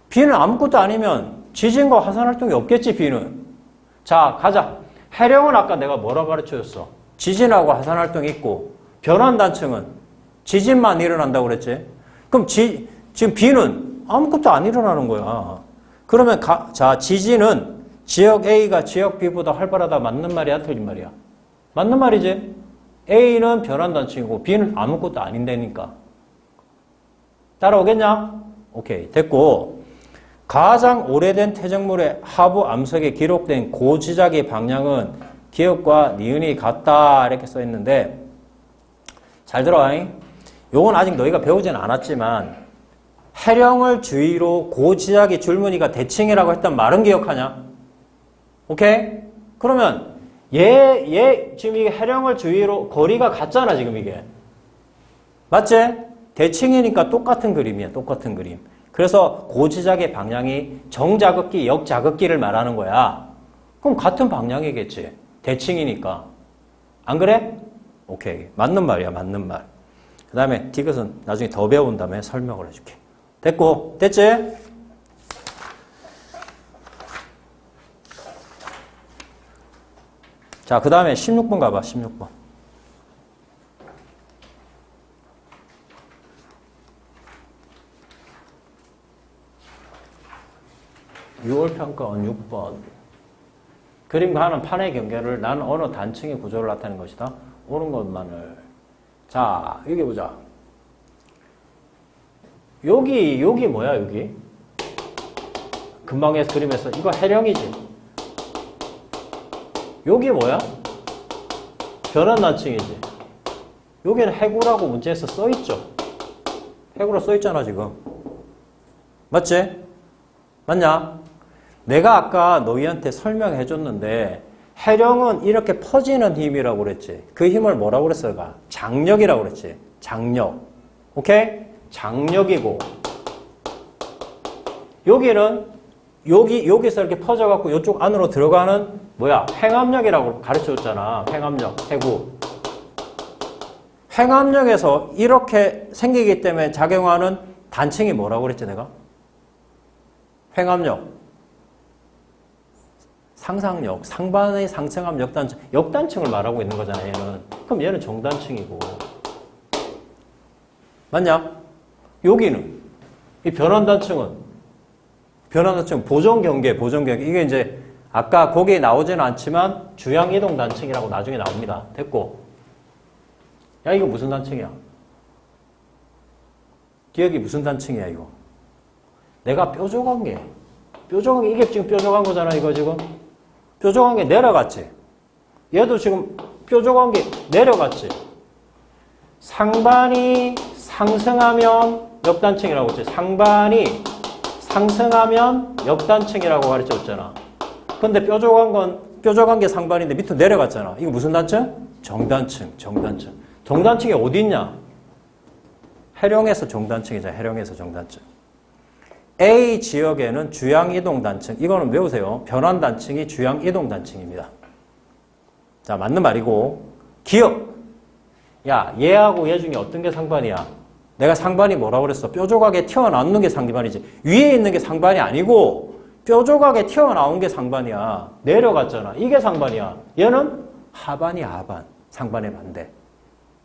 B는 아무것도 아니면 지진과 화산활동이 없겠지, B는. 자, 가자. 해령은 아까 내가 뭐라고 가르쳐줬어? 지진하고 화산활동이 있고 변환 단층은 지진만 일어난다고 그랬지. 그럼 지금 B는 아무것도 안 일어나는 거야. 그러면 자, 지진은 지역 A가 지역 B보다 활발하다. 맞는 말이야? 틀린 말이야? 맞는 말이지. A는 변환 단층이고 B는 아무것도 아닌데니까. 따라오겠냐? 오케이. 됐고. 가장 오래된 퇴적물의 하부 암석에 기록된 고지작의 방향은 기역과 니은이 같다. 이렇게 써 있는데 잘 들어와. 요건 아직 너희가 배우진 않았지만 해령을 주위로 고지작의 줄무늬가 대칭이라고 했던 말은 기억하냐? 오케이? 그러면 지금 이게 해령을 주위로 거리가 같잖아, 지금 이게. 맞지? 대칭이니까 똑같은 그림이야, 똑같은 그림. 그래서 고지작의 방향이 정자극기, 역자극기를 말하는 거야. 그럼 같은 방향이겠지. 대칭이니까. 안 그래? 오케이. 맞는 말이야, 맞는 말. 그 다음에 디귿은 나중에 더 배운 다음에 설명을 해줄게. 됐고, 됐지? 자, 그 다음에 16번 가봐, 16번. 6월 평가원 6번. 그림과 하는 판의 경계를 나는 어느 단층의 구조를 나타내는 것이다. 옳은 것만을. 자, 여기 보자. 여기 뭐야, 여기? 금방 해서 그림에서. 이거 해령이지. 여기 뭐야? 변환 단층이지. 여기는 해구라고 문제에서 써있죠. 해구로 써있잖아, 지금. 맞지? 맞냐? 내가 아까 너희한테 설명해 줬는데 해령은 이렇게 퍼지는 힘이라고 그랬지. 그 힘을 뭐라고 그랬어? 장력이라고 그랬지. 장력. 오케이? 장력이고 여기는 여기서 이렇게 퍼져갖고 이쪽 안으로 들어가는 뭐야? 횡압력이라고 가르쳐줬잖아. 횡압력, 해구. 횡압력에서 이렇게 생기기 때문에 작용하는 단층이 뭐라고 그랬지 내가? 횡압력. 상상력, 상반의 상승압 역단층. 역단층을 말하고 있는 거잖아, 얘는. 그럼 얘는 정단층이고. 맞냐? 여기는, 이 변환단층은, 보정경계. 이게 이제, 아까 거기에 나오지는 않지만, 주양이동단층이라고 나중에 나옵니다. 됐고. 야, 이거 무슨 단층이야? 기억이 무슨 단층이야, 이거? 내가 뾰족한 게, 이게 지금 뾰족한 거잖아, 이거 지금. 뾰족한 게 내려갔지. 얘도 지금 뾰족한 게 내려갔지. 상반이 상승하면 역단층이라고 했지. 상반이 상승하면 역단층이라고 가르쳐줬잖아. 근데 뾰족한 게 상반인데 밑으로 내려갔잖아. 이거 무슨 단층? 정단층. 정단층이 어디 있냐? 해령에서 정단층이잖아. 해령에서 정단층. A 지역에는 주양이동단층, 이거는 외우세요. 변환단층이 주양이동단층입니다. 자, 맞는 말이고. 기역. 야, 얘하고 얘 중에 어떤 게 상반이야? 내가 상반이 뭐라고 그랬어? 뾰족하게 튀어나오는 게 상반이지. 위에 있는 게 상반이 아니고 뾰족하게 튀어나온 게 상반이야. 내려갔잖아. 이게 상반이야. 얘는 하반이 하반. 상반의 반대.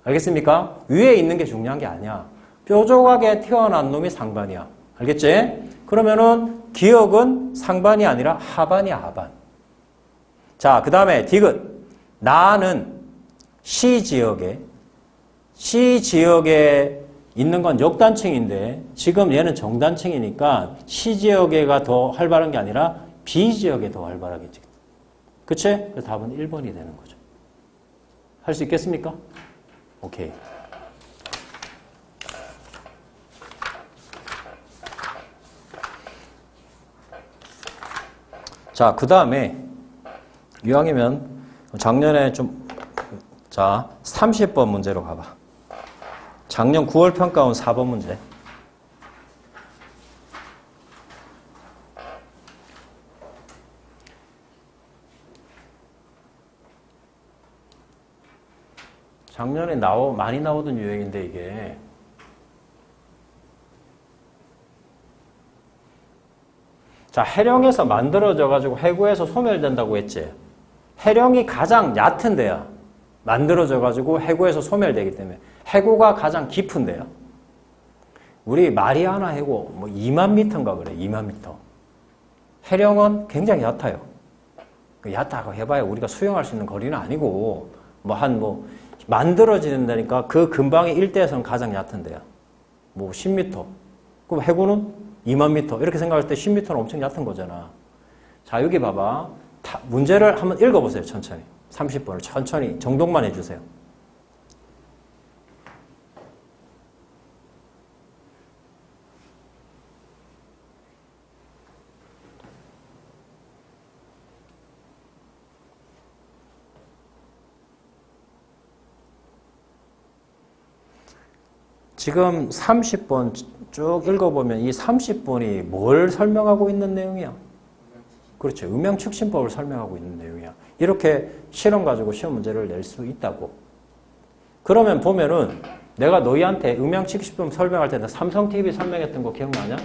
알겠습니까? 위에 있는 게 중요한 게 아니야. 뾰족하게 튀어나온 놈이 상반이야. 알겠지? 그러면은 기역은 상반이 아니라 하반이 하반. 자, 그 다음에 디귿. 나는 C 지역에 있는 건 역단층인데 지금 얘는 정단층이니까 C 지역에가 더 활발한 게 아니라 B 지역에 더 활발하겠지. 그치? 그래서 답은 1번이 되는 거죠. 할 수 있겠습니까? 오케이. 자, 그 다음에 이왕이면 작년에 자, 30번 문제로 가봐. 작년 9월 평가원 4번 문제. 작년에 많이 나오던 유형인데 이게 자, 해령에서 만들어져 가지고 해구에서 소멸된다고 했지. 해령이 가장 얕은 데야. 만들어져 가지고 해구에서 소멸되기 때문에 해구가 가장 깊은데요. 우리 마리아나 해구 뭐 2만 미터인가 그래. 2만 미터. 해령은 굉장히 얕아요. 얕다고 해봐야 우리가 수영할 수 있는 거리는 아니고 만들어지는다니까 그 근방의 일대에서는 가장 얕은데요. 뭐 10m. 그럼 해구는 2만 미터. 이렇게 생각할 때 10m는 엄청 얕은 거잖아. 자, 여기 봐봐. 문제를 한번 읽어보세요. 천천히. 30번을 천천히 정독만 해주세요. 지금 30번 쭉 읽어보면 이 30번이 뭘 설명하고 있는 내용이야? 그렇죠. 음양측신법을 설명하고 있는 내용이야. 이렇게 실험 가지고 시험 문제를 낼 수 있다고. 그러면 보면은 내가 너희한테 음양측신법 설명할 때는 삼성TV 설명했던 거 기억나냐?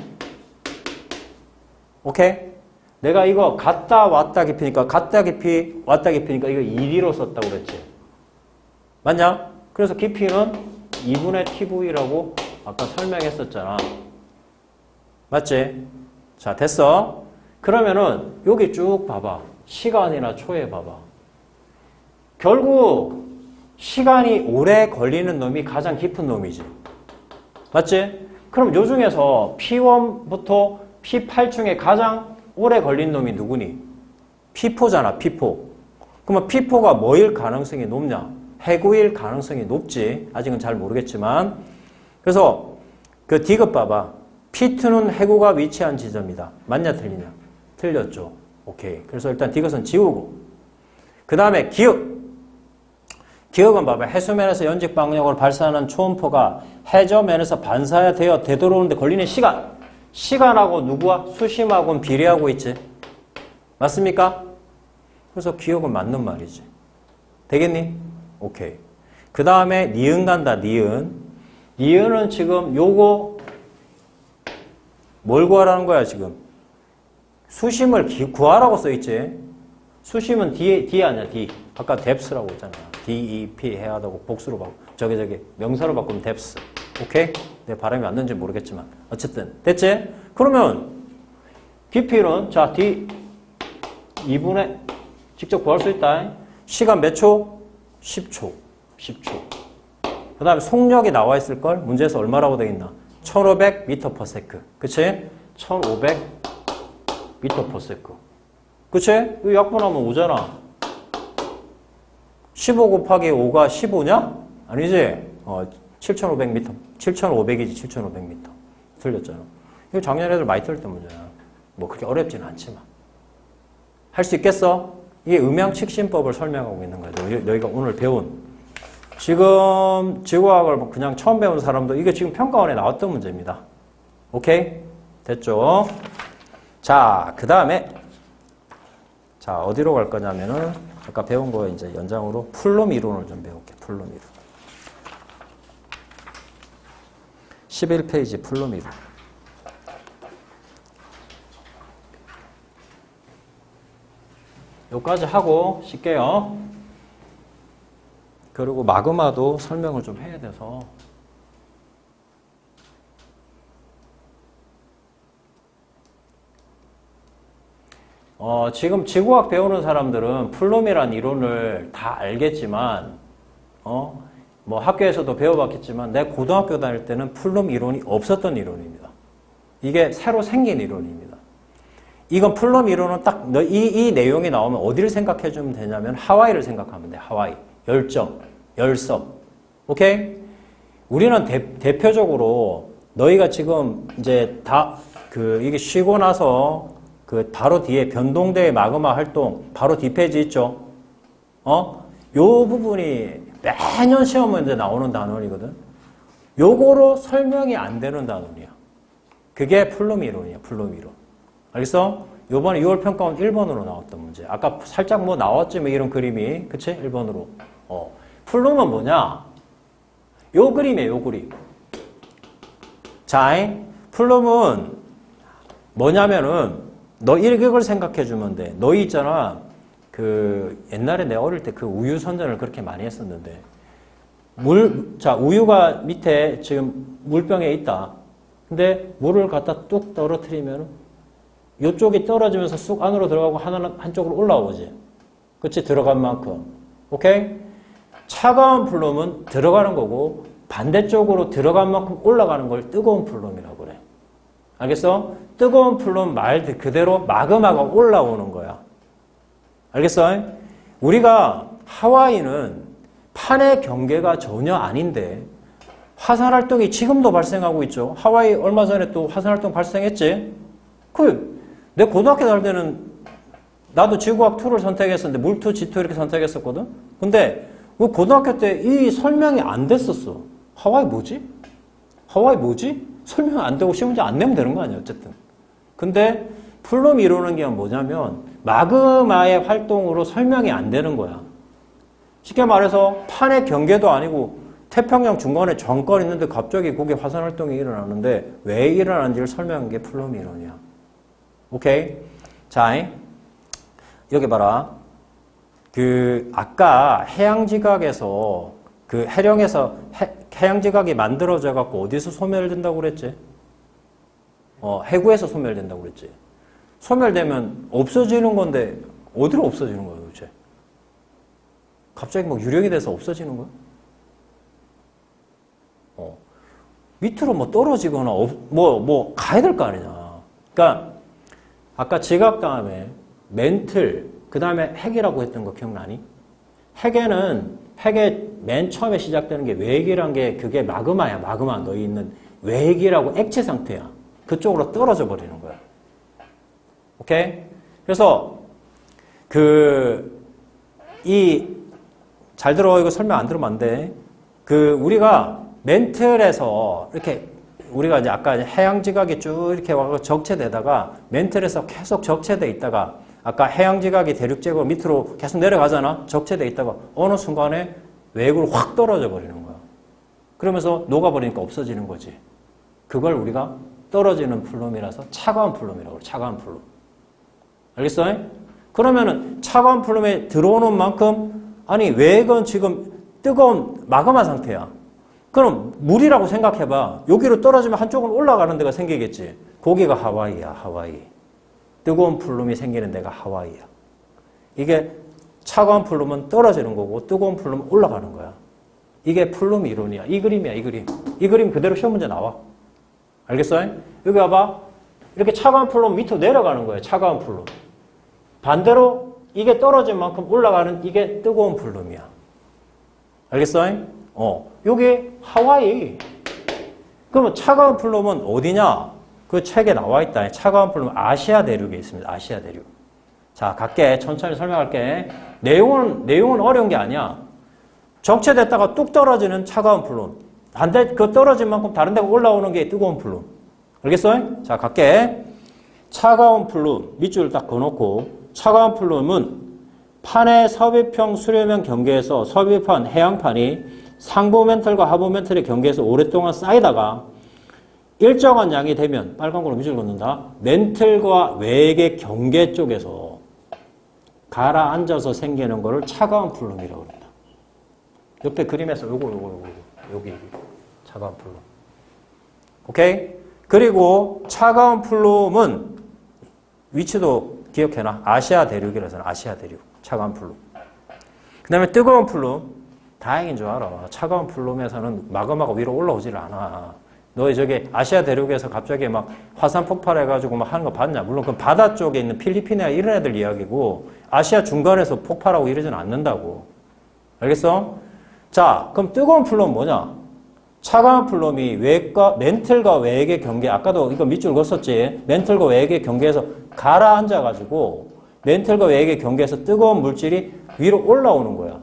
오케이? 내가 이거 갔다 왔다 깊이니까 갔다 깊이 왔다 깊이니까 이거 1D로 썼다고 그랬지. 맞냐? 그래서 깊이는 2분의 TV라고 아까 설명했었잖아. 맞지? 자, 됐어. 그러면은 여기 쭉 봐봐. 시간이나 초에 봐봐. 결국 시간이 오래 걸리는 놈이 가장 깊은 놈이지. 맞지? 그럼 요 중에서 P1부터 P8 중에 가장 오래 걸린 놈이 누구니? P4잖아, P4. 그러면 P4가 뭐일 가능성이 높냐? 해구일 가능성이 높지. 아직은 잘 모르겠지만. 그래서 그 디귿 봐봐. P2는 해구가 위치한 지점이다. 맞냐 틀리냐? 틀렸죠. 오케이. 그래서 일단 디귿은 지우고. 그 다음에 기역. 기역은 봐봐. 해수면에서 연직 방향으로 발사하는 초음파가 해저면에서 반사되어 되돌아오는데 걸리는 시간. 시간하고 누구와? 수심하고는 비례하고 있지. 맞습니까? 그래서 기역은 맞는 말이지. 되겠니? 오케이. 그 다음에 니은 간다. 니은. 니은은 지금 요거 뭘 구하라는 거야 지금? 수심을 구하라고 써있지. 수심은 D 아니야. D. 아까 depth라고 했잖아. DEP 해야 하다고 복수로 바꿔. 저기 명사로 바꾸면 depth. 오케이? 내 발음이 맞는지 모르겠지만 어쨌든 됐지? 그러면 깊이는 자 D 2분의 직접 구할 수 있다. 시간 몇 초? 10초. 10초. 그 다음에 속력이 나와 있을걸? 문제에서 얼마라고 되어 있나? 1500m/s. 그치? 1500m/s. 그치? 이거 약분하면 5잖아. 15 곱하기 5가 15냐? 아니지? 7500m. 7500이지, 7500m. 틀렸잖아. 이거 작년 애들 많이 틀렸던 문제야. 뭐 그렇게 어렵지는 않지만. 할 수 있겠어? 이게 음양측신법을 설명하고 있는 거야. 너희가 오늘 배운. 지금 지구과학을 그냥 처음 배운 사람도 이게 지금 평가원에 나왔던 문제입니다. 오케이? 됐죠? 자, 그 다음에 자, 어디로 갈 거냐면은 아까 배운 거 이제 연장으로 플룸 이론을 좀 배울게. 플룸 이론. 11페이지 플룸 이론. 여기까지 하고 쉴게요. 그리고 마그마도 설명을 좀 해야 돼서. 지금 지구학 배우는 사람들은 플룸이란 이론을 다 알겠지만, 뭐 학교에서도 배워봤겠지만, 내 고등학교 다닐 때는 플룸 이론이 없었던 이론입니다. 이게 새로 생긴 이론입니다. 이건 플룸 이론은 딱, 이 내용이 나오면 어디를 생각해 주면 되냐면, 하와이를 생각하면 돼, 하와이. 열정, 열섬. 오케이? 우리는 대표적으로, 너희가 지금 이제 이게 쉬고 나서, 바로 뒤에 변동대의 마그마 활동, 바로 뒷페이지 있죠? 요 부분이 매년 시험 문제 나오는 단원이거든? 요거로 설명이 안 되는 단원이야. 그게 플룸 이론이야, 플룸 이론. 알겠어? 요번에 6월 평가원 1번으로 나왔던 문제. 아까 살짝 뭐 나왔지, 뭐 이런 그림이. 그치? 1번으로. 플룸은 뭐냐? 요 그림이에요, 요 그림. 자, 플룸은 뭐냐면은, 너 이걸 생각해 주면 돼. 너희 있잖아. 그 옛날에 내가 어릴 때 그 우유 선전을 그렇게 많이 했었는데 자, 우유가 밑에 지금 물병에 있다. 근데 물을 갖다 뚝 떨어뜨리면 이쪽이 떨어지면서 쑥 안으로 들어가고 하나는 한쪽으로 올라오지. 그치? 들어간 만큼. 오케이? 차가운 플룸은 들어가는 거고 반대쪽으로 들어간 만큼 올라가는 걸 뜨거운 플룸이라고 그래. 알겠어? 뜨거운 플룸 말 그대로 마그마가 올라오는 거야. 알겠어? 우리가 하와이는 판의 경계가 전혀 아닌데 화산활동이 지금도 발생하고 있죠. 하와이 얼마 전에 또 화산활동 발생했지? 내 고등학교 다닐 때는 나도 지구학 2를 선택했었는데 물2, G2 이렇게 선택했었거든? 근데 고등학교 때 이 설명이 안 됐었어. 하와이 뭐지? 설명 안 되고 시험 문제 안 내면 되는 거 아니야, 어쨌든. 근데 플룸 이루는 게 뭐냐면 마그마의 활동으로 설명이 안 되는 거야. 쉽게 말해서 판의 경계도 아니고 태평양 중간에 정권 있는데 갑자기 거기에 화산 활동이 일어나는데 왜 일어나는지를 설명한 게 플룸 이론이야. 오케이? 자, 여기 봐라. 아까 해양지각에서 해령에서 해양지각이 만들어져 갖고 어디서 소멸된다고 그랬지? 해구에서 소멸된다고 그랬지. 소멸되면 없어지는 건데 어디로 없어지는 거야, 도대체? 갑자기 유령이 돼서 없어지는 거야? 밑으로 떨어지거나 가야 될 거 아니냐. 그러니까 아까 지각 다음에 멘틀, 그 다음에 핵이라고 했던 거 기억나니? 핵에 맨 처음에 시작되는 게 외핵이란 게 그게 마그마야. 마그마 너희 있는 외핵이라고 액체 상태야. 그쪽으로 떨어져 버리는 거야. 오케이? 그래서 잘 들어. 이거 설명 안 들으면 안 돼. 우리가 멘틀에서 이렇게 우리가 이제 아까 해양지각이 쭉 이렇게 와서 적체되다가 멘틀에서 계속 적체돼 있다가 아까 해양지각이 대륙제거 밑으로 계속 내려가잖아. 적체돼 있다가 어느 순간에 외곽으로 확 떨어져 버리는 거야. 그러면서 녹아버리니까 없어지는 거지. 그걸 우리가 떨어지는 플룸이라서 차가운 플룸이라고 그래. 차가운 플룸. 알겠어? 그러면은 차가운 플룸에 들어오는 만큼 아니 외곽은 지금 뜨거운 마그마 상태야. 그럼 물이라고 생각해봐. 여기로 떨어지면 한쪽은 올라가는 데가 생기겠지. 거기가 하와이야. 하와이. 뜨거운 플룸이 생기는 데가 하와이야. 이게 차가운 플룸은 떨어지는 거고 뜨거운 플룸은 올라가는 거야. 이게 플룸 이론이야. 이 그림이야. 이 그림. 이 그림 그대로 시험 문제 나와. 알겠어? 여기 봐봐. 이렇게 차가운 플룸 밑으로 내려가는 거야. 차가운 플룸. 반대로 이게 떨어진 만큼 올라가는 이게 뜨거운 플룸이야. 알겠어? 여기 하와이. 그러면 차가운 플룸은 어디냐? 그 책에 나와 있다. 차가운 플룸은 아시아 대륙에 있습니다. 아시아 대륙. 자, 갈게. 천천히 설명할게. 내용은 어려운 게 아니야. 적체됐다가 뚝 떨어지는 차가운 플룸. 그 떨어진 만큼 다른 데가 올라오는 게 뜨거운 플룸. 알겠어? 자, 갈게. 차가운 플룸. 밑줄을 딱 그어놓고 차가운 플룸은 판의 섭입형 수렴형 경계에서 섭입한 해양판이 상부 멘틀과 하부 멘틀의 경계에서 오랫동안 쌓이다가 일정한 양이 되면 빨간 걸로 밑줄 긋는다. 멘틀과 외곽의 경계 쪽에서 가라앉아서 생기는 거를 차가운 플룸이라고 합니다. 옆에 그림에서 요거 여기 차가운 플룸. 오케이? 그리고 차가운 플룸은 위치도 기억해놔. 아시아 대륙이라서 아시아 대륙. 차가운 플룸. 그 다음에 뜨거운 플룸. 다행인 줄 알아. 차가운 플룸에서는 마그마가 위로 올라오질 않아. 너 저기 아시아 대륙에서 갑자기 막 화산 폭발해가지고 막 하는 거 봤냐? 물론 그 바다 쪽에 있는 필리핀이나 이런 애들 이야기고 아시아 중간에서 폭발하고 이러지는 않는다고. 알겠어? 자, 그럼 뜨거운 플룸 뭐냐? 차가운 플룸이 멘틀과 외곽의 경계, 아까도 이거 밑줄 그었었지. 멘틀과 외곽의 경계에서 가라앉아가지고 멘틀과 외곽의 경계에서 뜨거운 물질이 위로 올라오는 거야.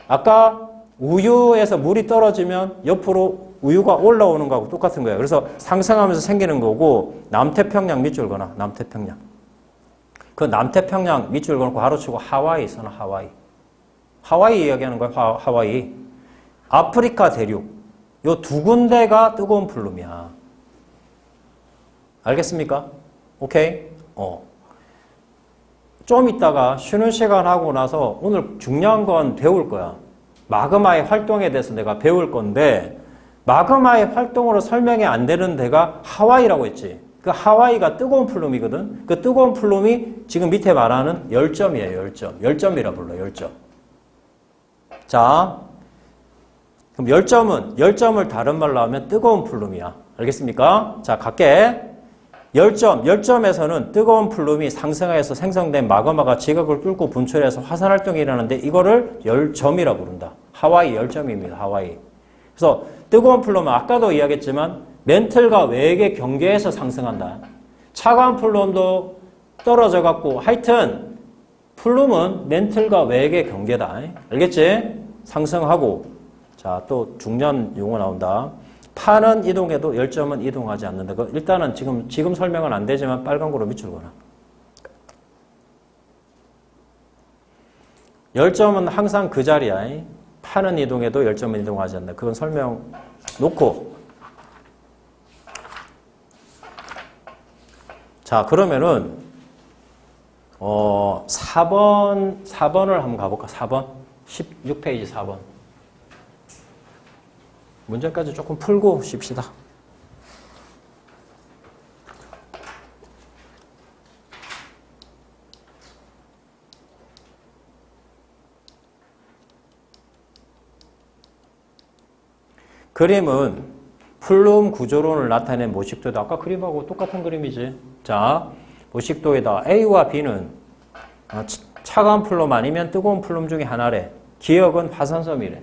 아까 우유에서 물이 떨어지면 옆으로 우유가 올라오는 거하고 똑같은 거야. 그래서 상승하면서 생기는 거고 남태평양 밑줄 그어놔. 남태평양. 그 남태평양 밑줄 그어놓고 가로치고 하와이 있잖아. 하와이. 하와이 이야기하는 거야. 하와이. 아프리카 대륙. 요 두 군데가 뜨거운 플룸이야. 알겠습니까? 오케이? 좀 이따가 쉬는 시간 하고 나서 오늘 중요한 건 배울 거야. 마그마의 활동에 대해서 내가 배울 건데 마그마의 활동으로 설명이 안 되는 데가 하와이라고 했지. 그 하와이가 뜨거운 플룸이거든. 그 뜨거운 플룸이 지금 밑에 말하는 열점이에요. 열점. 열점이라 불러. 열점. 자, 그럼 열점을 다른 말로 하면 뜨거운 플룸이야. 알겠습니까? 자, 갈게. 열점에서는 뜨거운 플룸이 상승하여서 생성된 마그마가 지각을 뚫고 분출해서 화산활동이 일어나는데 이거를 열점이라고 부른다. 하와이 열점입니다. 하와이. 그래서 뜨거운 플룸은 아까도 이야기했지만 멘틀과 외액의 경계에서 상승한다. 차가운 플룸도 떨어져 갖고 하여튼 플룸은 멘틀과 외액의 경계다. 알겠지? 상승하고 자, 또 중요한 용어 나온다. 파는 이동해도 열점은 이동하지 않는다. 일단은 지금 설명은 안 되지만 빨간 거로 밑줄 그어놔. 열점은 항상 그 자리야. 파는 이동해도 열점은 이동하지 않는다. 그건 설명 놓고 자, 그러면은 4번을 한번 가볼까? 4번? 16페이지 4번. 문제까지 조금 풀고 쉽시다. 그림은 플룸 구조론을 나타낸 모식도다. 아까 그림하고 똑같은 그림이지. 자, 모식도에다 A와 B는 차가운 플룸 아니면 뜨거운 플룸 중에 하나래. 기역은 화산섬이래.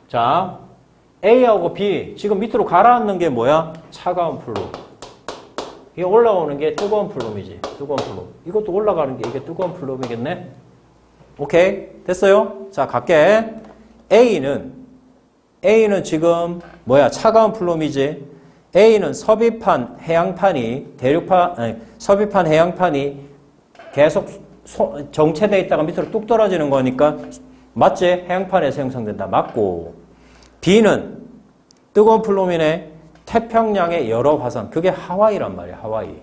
자, A하고 B 지금 밑으로 가라앉는 게 뭐야? 차가운 플룸. 이게 올라오는 게 뜨거운 플룸이지. 뜨거운 플룸. 이것도 올라가는 게 이게 뜨거운 플룸이겠네. 오케이? 됐어요? 자, 갈게. A는 지금 뭐야? 차가운 플룸이지. A는 섭입한 해양판이 섭입한 해양판이 계속 정체되어 있다가 밑으로 뚝 떨어지는 거니까 맞지? 해양판에서 형성된다. 맞고. B는 뜨거운 플룸이네. 태평양의 여러 화산. 그게 하와이란 말이야. 하와이.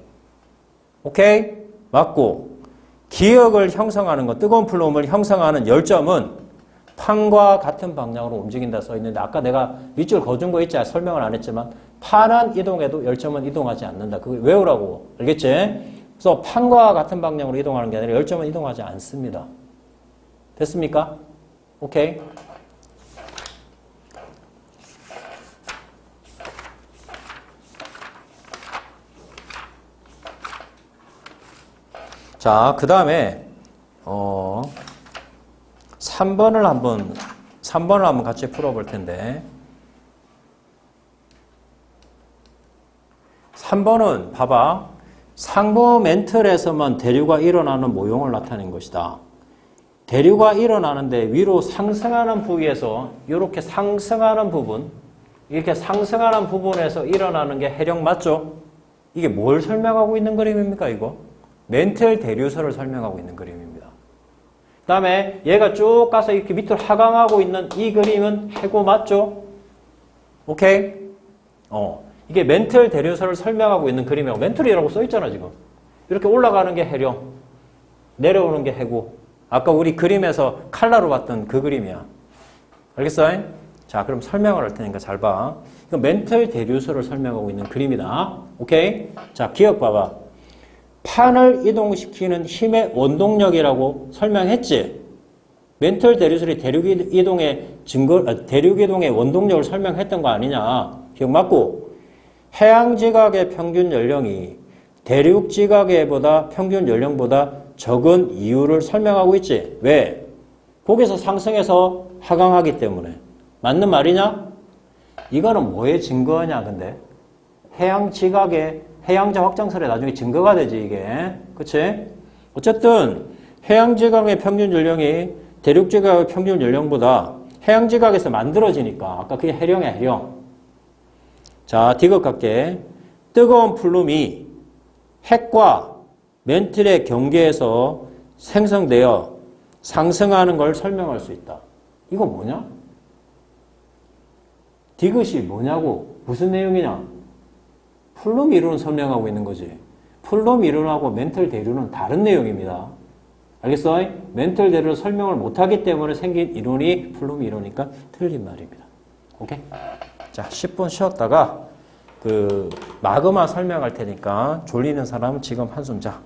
오케이? 맞고. 기역을 형성하는 것, 뜨거운 플룸을 형성하는 열점은 판과 같은 방향으로 움직인다 써 있는데 아까 내가 밑줄 거둔 거 있지? 설명을 안 했지만 판은 이동해도 열점은 이동하지 않는다. 그거 외우라고. 알겠지? 그래서 판과 같은 방향으로 이동하는 게 아니라 열점은 이동하지 않습니다. 됐습니까? 오케이? 자, 그 다음에 3번을 한번 같이 풀어볼 텐데 3번은 봐봐. 상부 멘틀에서만 대류가 일어나는 모형을 나타낸 것이다. 대류가 일어나는데 위로 상승하는 부위에서 이렇게 상승하는 부분, 이렇게 상승하는 부분에서 일어나는 게 해령 맞죠? 이게 뭘 설명하고 있는 그림입니까, 이거? 멘틀 대류설을 설명하고 있는 그림입니다. 그 다음에 얘가 쭉 가서 이렇게 밑으로 하강하고 있는 이 그림은 해고 맞죠? 오케이? 이게 멘틀 대류설을 설명하고 있는 그림이라고 멘틀이라고 써있잖아, 지금. 이렇게 올라가는 게 해령, 내려오는 게 해고. 아까 우리 그림에서 칼라로 봤던 그 그림이야. 알겠어? 자, 그럼 설명을 할 테니까 잘 봐. 이거 멘틀 대류설을 설명하고 있는 그림이다. 오케이? 자, 기억 봐봐. 판을 이동시키는 힘의 원동력이라고 설명했지? 멘틀 대류설이 대륙 이동의 원동력을 설명했던 거 아니냐? 기억 맞고? 해양 지각의 평균 연령이 대륙 지각의 평균 연령보다 적은 이유를 설명하고 있지. 왜? 거기서 상승해서 하강하기 때문에. 맞는 말이냐? 이거는 뭐에 증거냐, 근데? 해양 지각의 해양자 확장설에 나중에 증거가 되지, 이게. 그치? 어쨌든, 해양 지각의 평균 연령이 대륙 지각의 평균 연령보다 해양 지각에서 만들어지니까. 아까 그게 해령이야, 해령. 자, 디귿 갈게. 뜨거운 플룸이 핵과 멘틀의 경계에서 생성되어 상승하는 걸 설명할 수 있다. 이거 뭐냐? 디귿이 뭐냐고? 무슨 내용이냐? 플룸 이론을 설명하고 있는 거지. 플룸 이론하고 멘틀 대류는 다른 내용입니다. 알겠어? 멘틀 대류를 설명을 못하기 때문에 생긴 이론이 플룸 이론이니까 틀린 말입니다. 오케이? 자, 10분 쉬었다가 그 마그마 설명할 테니까 졸리는 사람은 지금 한숨 자.